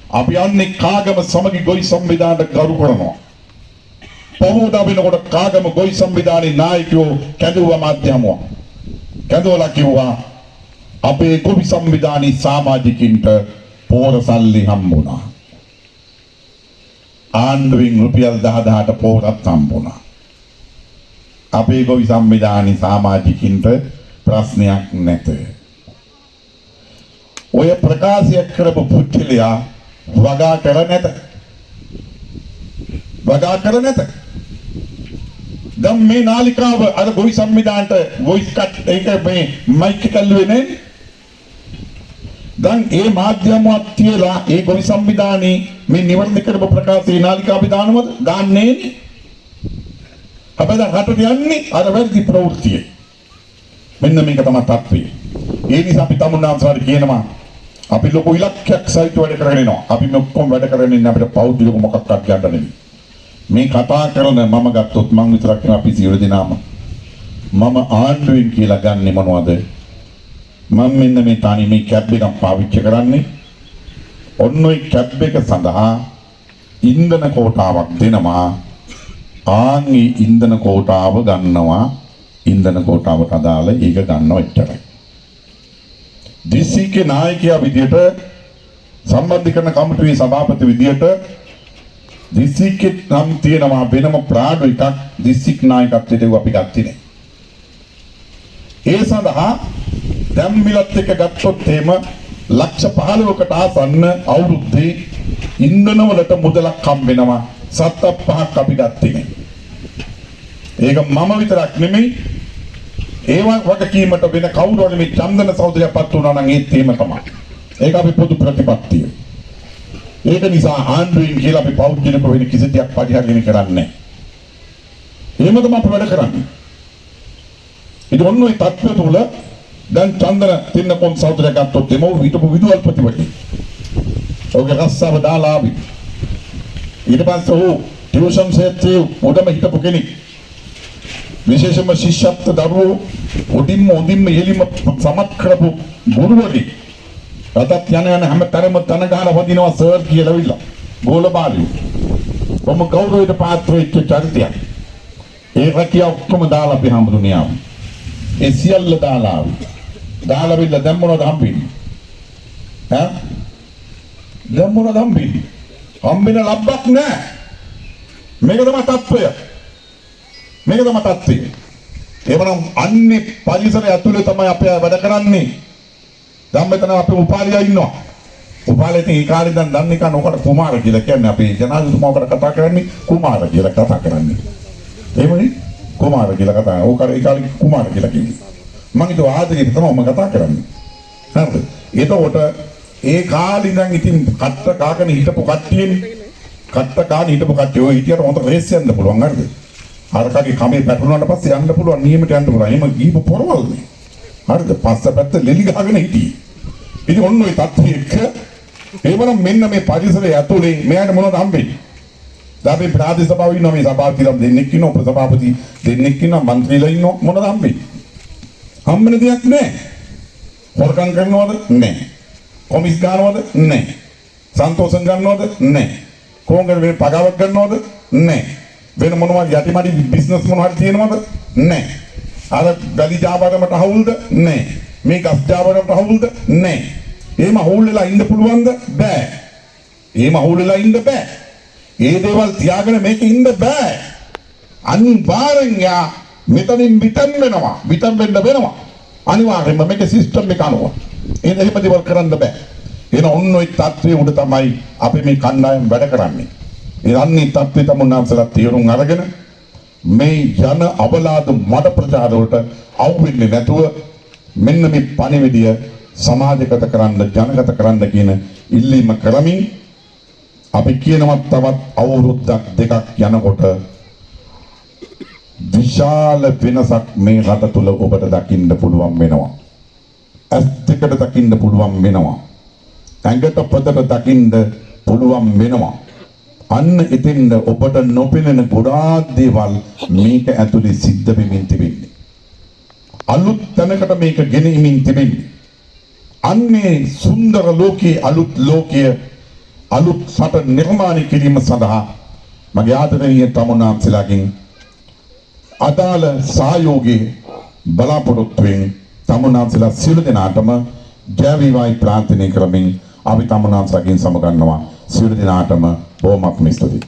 අපි යන්නේ කාගම සමගි ගොවි සංවිධානයට ගරු කරනවා. පොහොඩ වෙනකොට කාගම ගොවි සංවිධානයේ නායකයෝ කැඳවුවා මාධ්‍යමෝ. කැඳවලා කිව්වා අපේ ගොවි සංවිධානයේ සමාජිකින්ට පොර සල්ලි හම්බුණා. ආණ්ඩුවෙන් රුපියල් 10000ට පොරක් හම්බුණා. අපේ ගොවි සංවිධානයේ සමාජිකින්ට ප්‍රශ්නයක් නැත. ඔය ප්‍රකාශය කරපු පුද්ගලයා වගා කර නැත. දැන් මේ නාලිකාව අර ගොවි සංවිධානයට වොයිස් කට් එක මේ මයික් එක කල්ලුවේ නේ. දැන් ඒ මාධ්‍යමවත් තියලා ඒ ගොවි සංවිධානයේ මේ නිවර්ණ කරපු ප්‍රකාශයේ නාලිකාව දානවද? දාන්නේ නේ. අපේ දැන් රටට යන්නේ අර වැඩි ප්‍රවෘත්තිය. මෙන්න මේක තමයි තත්ත්වය. ඒ නිසා අපි තමුන්නාන්සලාට කියනවා අපි ලොකු ඉලක්කයක් සහිත වැඩ කරගෙන යනවා. අපි මේ ඔක්කොම වැඩ කරගෙන ඉන්නේ අපිට පෞද්ගලික මොකක්වත් ගන්න නෙමෙයි. මේ කතා කරන මම ගත්තොත් මම විතරක් නෙමෙයි අපි සියලු දෙනාම මම ආණ්ඩුවෙන් කියලා ගන්නෙ මොනවද? මම මෙන්න මේ තනි මේ කැබ් එකක් පාවිච්චි කරන්නේ. ඔන්න ඔය කැබ් එක සඳහා ඉන්ධන කෝටාවක් දෙනවා. ආන්ගේ ඉන්ධන කෝටාව ගන්නවා. ඉන්ධන කෝටාවට අදාළ ඒක ගන්නවා එච්චරයි. දිස්සිකේ නායකයා විදියට සම්බන්ධීකරණ කමිටුවේ සභාපති විදියට දිස්සිකේ නම් තියෙනවා වෙනම ප්‍රාඩු එකක් දිස්සික් නායකත්වයට අපි ගත්තේ නැහැ. ඒ සඳහා දැන් මිලත් එක ගත්තොත් එහෙම ලක්ෂ 15කට ආසන්න අවුරුද්දේ ඉන්ධන වලට මුදලක් හම්බ වෙනවා. 7-5ක් අපි ගත්තේ නැහැ. ඒක මම විතරක් නෙමෙයි ඒවා වගකීමට වෙන කවුරු හරි මේ චන්දන සහෝදරයාපත් වුණා නම් ඒත් එහෙම තමයි. ඒක අපි පොදු ප්‍රතිපත්තිය. ඒක නිසා ආණ්ඩුවෙන් කියලා අපි පෞද්ගලික වෙන කිසි දෙයක් පරිහරණය කරන්නේ නැහැ. එහෙම තමයි අපි වැඩ කරන්නේ. ඒක ඔන්න ඔය තත්ත්වය තුල දැන් චන්දන තින්නකොන් සහෝදරයා ගත්තොත් එමෝ හිටපු විදුහල්පතිවරයෙක්. ඔහුගේ රස්සාව දාලා ආවි. ඊට පස්සේ ඔහු ටියුෂන් සෙට්ටේ උඩම හිටපු කෙනෙක්. විශේෂම ශිෂ්‍යත්ව දරුවෝ උඩින්ම ඉහළින්ම සමත් කරපු ගුරුවරයෙක්. රටත් යන හැම තැනම තන ගහලා වදිනවා සර් කියලා විලා. ගෝලබාලියෝ. කොහොම ගෞරවයට පාත්‍ර වෙච්ච චරිතයක්. ඒ රැකිය ඔක්කොම දාලා අපි හම්බුනේ ආව. ඒ සියල්ල දාලා ආව. දාලා විලා දැන් මොනවද හම්බෙන්නේ? ඈ? දැන් මොනවද හම්බෙන්නේ? හම්බෙන ලබ්බක් නැහැ. මේක තමයි තත්ත්වය. මේක තමයි තත්ත්වය. එවනම් අන්නේ පරිසරය ඇතුලේ තමයි අපි වැඩ කරන්නේ. දැන් මෙතන අපි උපාලියා ඉන්නවා. උපාලේ ඒ කාලේ දැන් දන්නේ කන ඔකට කුමාර කියලා කියන්නේ අපේ ජනාධිපතිතුමාකට කතා කරන්නේ කුමාර කියලා කතා කරන්නේ. එහෙමනේ කුමාර කියලා කතා. ඕක ඒ කාලේ කුමාර කියලා කිව්වේ. මම ඒක ආදරේ තමයි මම කතා කරන්නේ. හරිද? එතකොට ඒ කාලේ ඉඳන් ඉතින් කට්ට කාගෙන හිටපු කට්ටියනේ. කට්ට කාගෙන හිටපු කට්ටිය ඔය හිටියට හොඳ රේස් යන්න පුළුවන් හරිද? අරකගේ කමේ පැටලුණාට පස්සේ යන්න පුළුවන් නියමයට යන්න පුළුවන්. එහෙම ගිහපු පොරවල්නේ. හරිද? පස්සපැත්ත ලෙලි ගහගෙන හිටියේ. ඉතින් ඔන්න ඔය තත්ත්වය එක්ක ඒවනම් මෙන්න මේ පරිසරය ඇතුලේ මෙයාට මොනවද හම්බෙන්නේ? දැන් අපි ප්‍රාදේශ සභාවේ ඉන්නවා මේ සභාව කියලා දෙන්නෙක් ඉන්නවා උපසභාපති දෙන්නෙක් ඉන්නවා മന്ത്രിලා ඉන්නවා මොනවද හම්බෙන්නේ? හම්බෙන දෙයක් නැහැ. හොරකම් කරනවද? නැහැ. කොමිස් ගන්නවද? නැහැ. සන්තෝෂම් ගන්නවද? නැහැ. කොංගල් වෙන පගාවක් ගන්නවද? නැහැ. වෙන මොනවද යටිමඩි බිස්නස් මොනවද තියෙනවද? නැහැ. අර ගලි ජාබරමට හවුල්ද? නැහැ. මේ ගස් ජාබරමට හවුල්ද? නැහැ. එහෙම හවුල් වෙලා ඉන්න පුළුවන්ද? බෑ. එහෙම හවුල් වෙලා ඉන්න බෑ. ඒ දේවල් තියාගෙන මේක ඉන්න බෑ. අනිවාර්යෙන් යා මෙතනින් පිටන් වෙනවා. පිටන් වෙන්න වෙනවා. අනිවාර්යෙන්ම මේක සිස්ටම් එක අනුව. එහෙම දේවල් කරන්න බෑ. එන ඔන්න ඔය තත්ත්වයේ උඩ තමයි අපි මේ කණ්ඩායම වැඩ කරන්නේ. ඒ අන්නේ තත්ත්වය තමුන්නාන්සලා තීරුම් අරගෙන මේ යන අවලාද මඩ ප්‍රචාර වලට අවු වෙන්නේ නැතුව මෙන්න මේ පණිවිඩය සමාජගත කරන්න ජනගත කරන්න කියන ඉල්ලීම කරමින් අපි කියනවා තවත් අවුරුද්දක් දෙකක් යනකොට විශාල වෙනසක් මේ රට තුල ඔබට දකින්න පුළුවන් වෙනවා. ඇස් දෙකට දකින්න පුළුවන් වෙනවා. ඇඟට පොදට දකින්න පුළුවන් වෙනවා. අන්න එතෙන්ද ඔබට නොපෙනෙන ගොඩාක් දේවල් මේක ඇතුලේ සිද්ධ වෙමින් තිබෙන්නේ. අලුත් තැනකට මේක ගෙනෙමින් තිබෙන්නේ. අන්නේ සුන්දර ලෝකයේ අලුත් ලෝකයේ අලුත් සට නිර්මාණය කිරීම සඳහා මගේ ආදරණීය තමුන්නාන්සලාගෙන් අදාළ සහයෝගයේ බලාපොරොත්තුවෙන් තමුන්නාන්සලා සියලු දෙනාටම ජය වේවායි ප්‍රාර්ථනා කරමින් අපි තමුන්නාන්සලාගෙන් සමගන්නවා සියලු දෙනාටම බොහොමත්ම ස්තුතියි.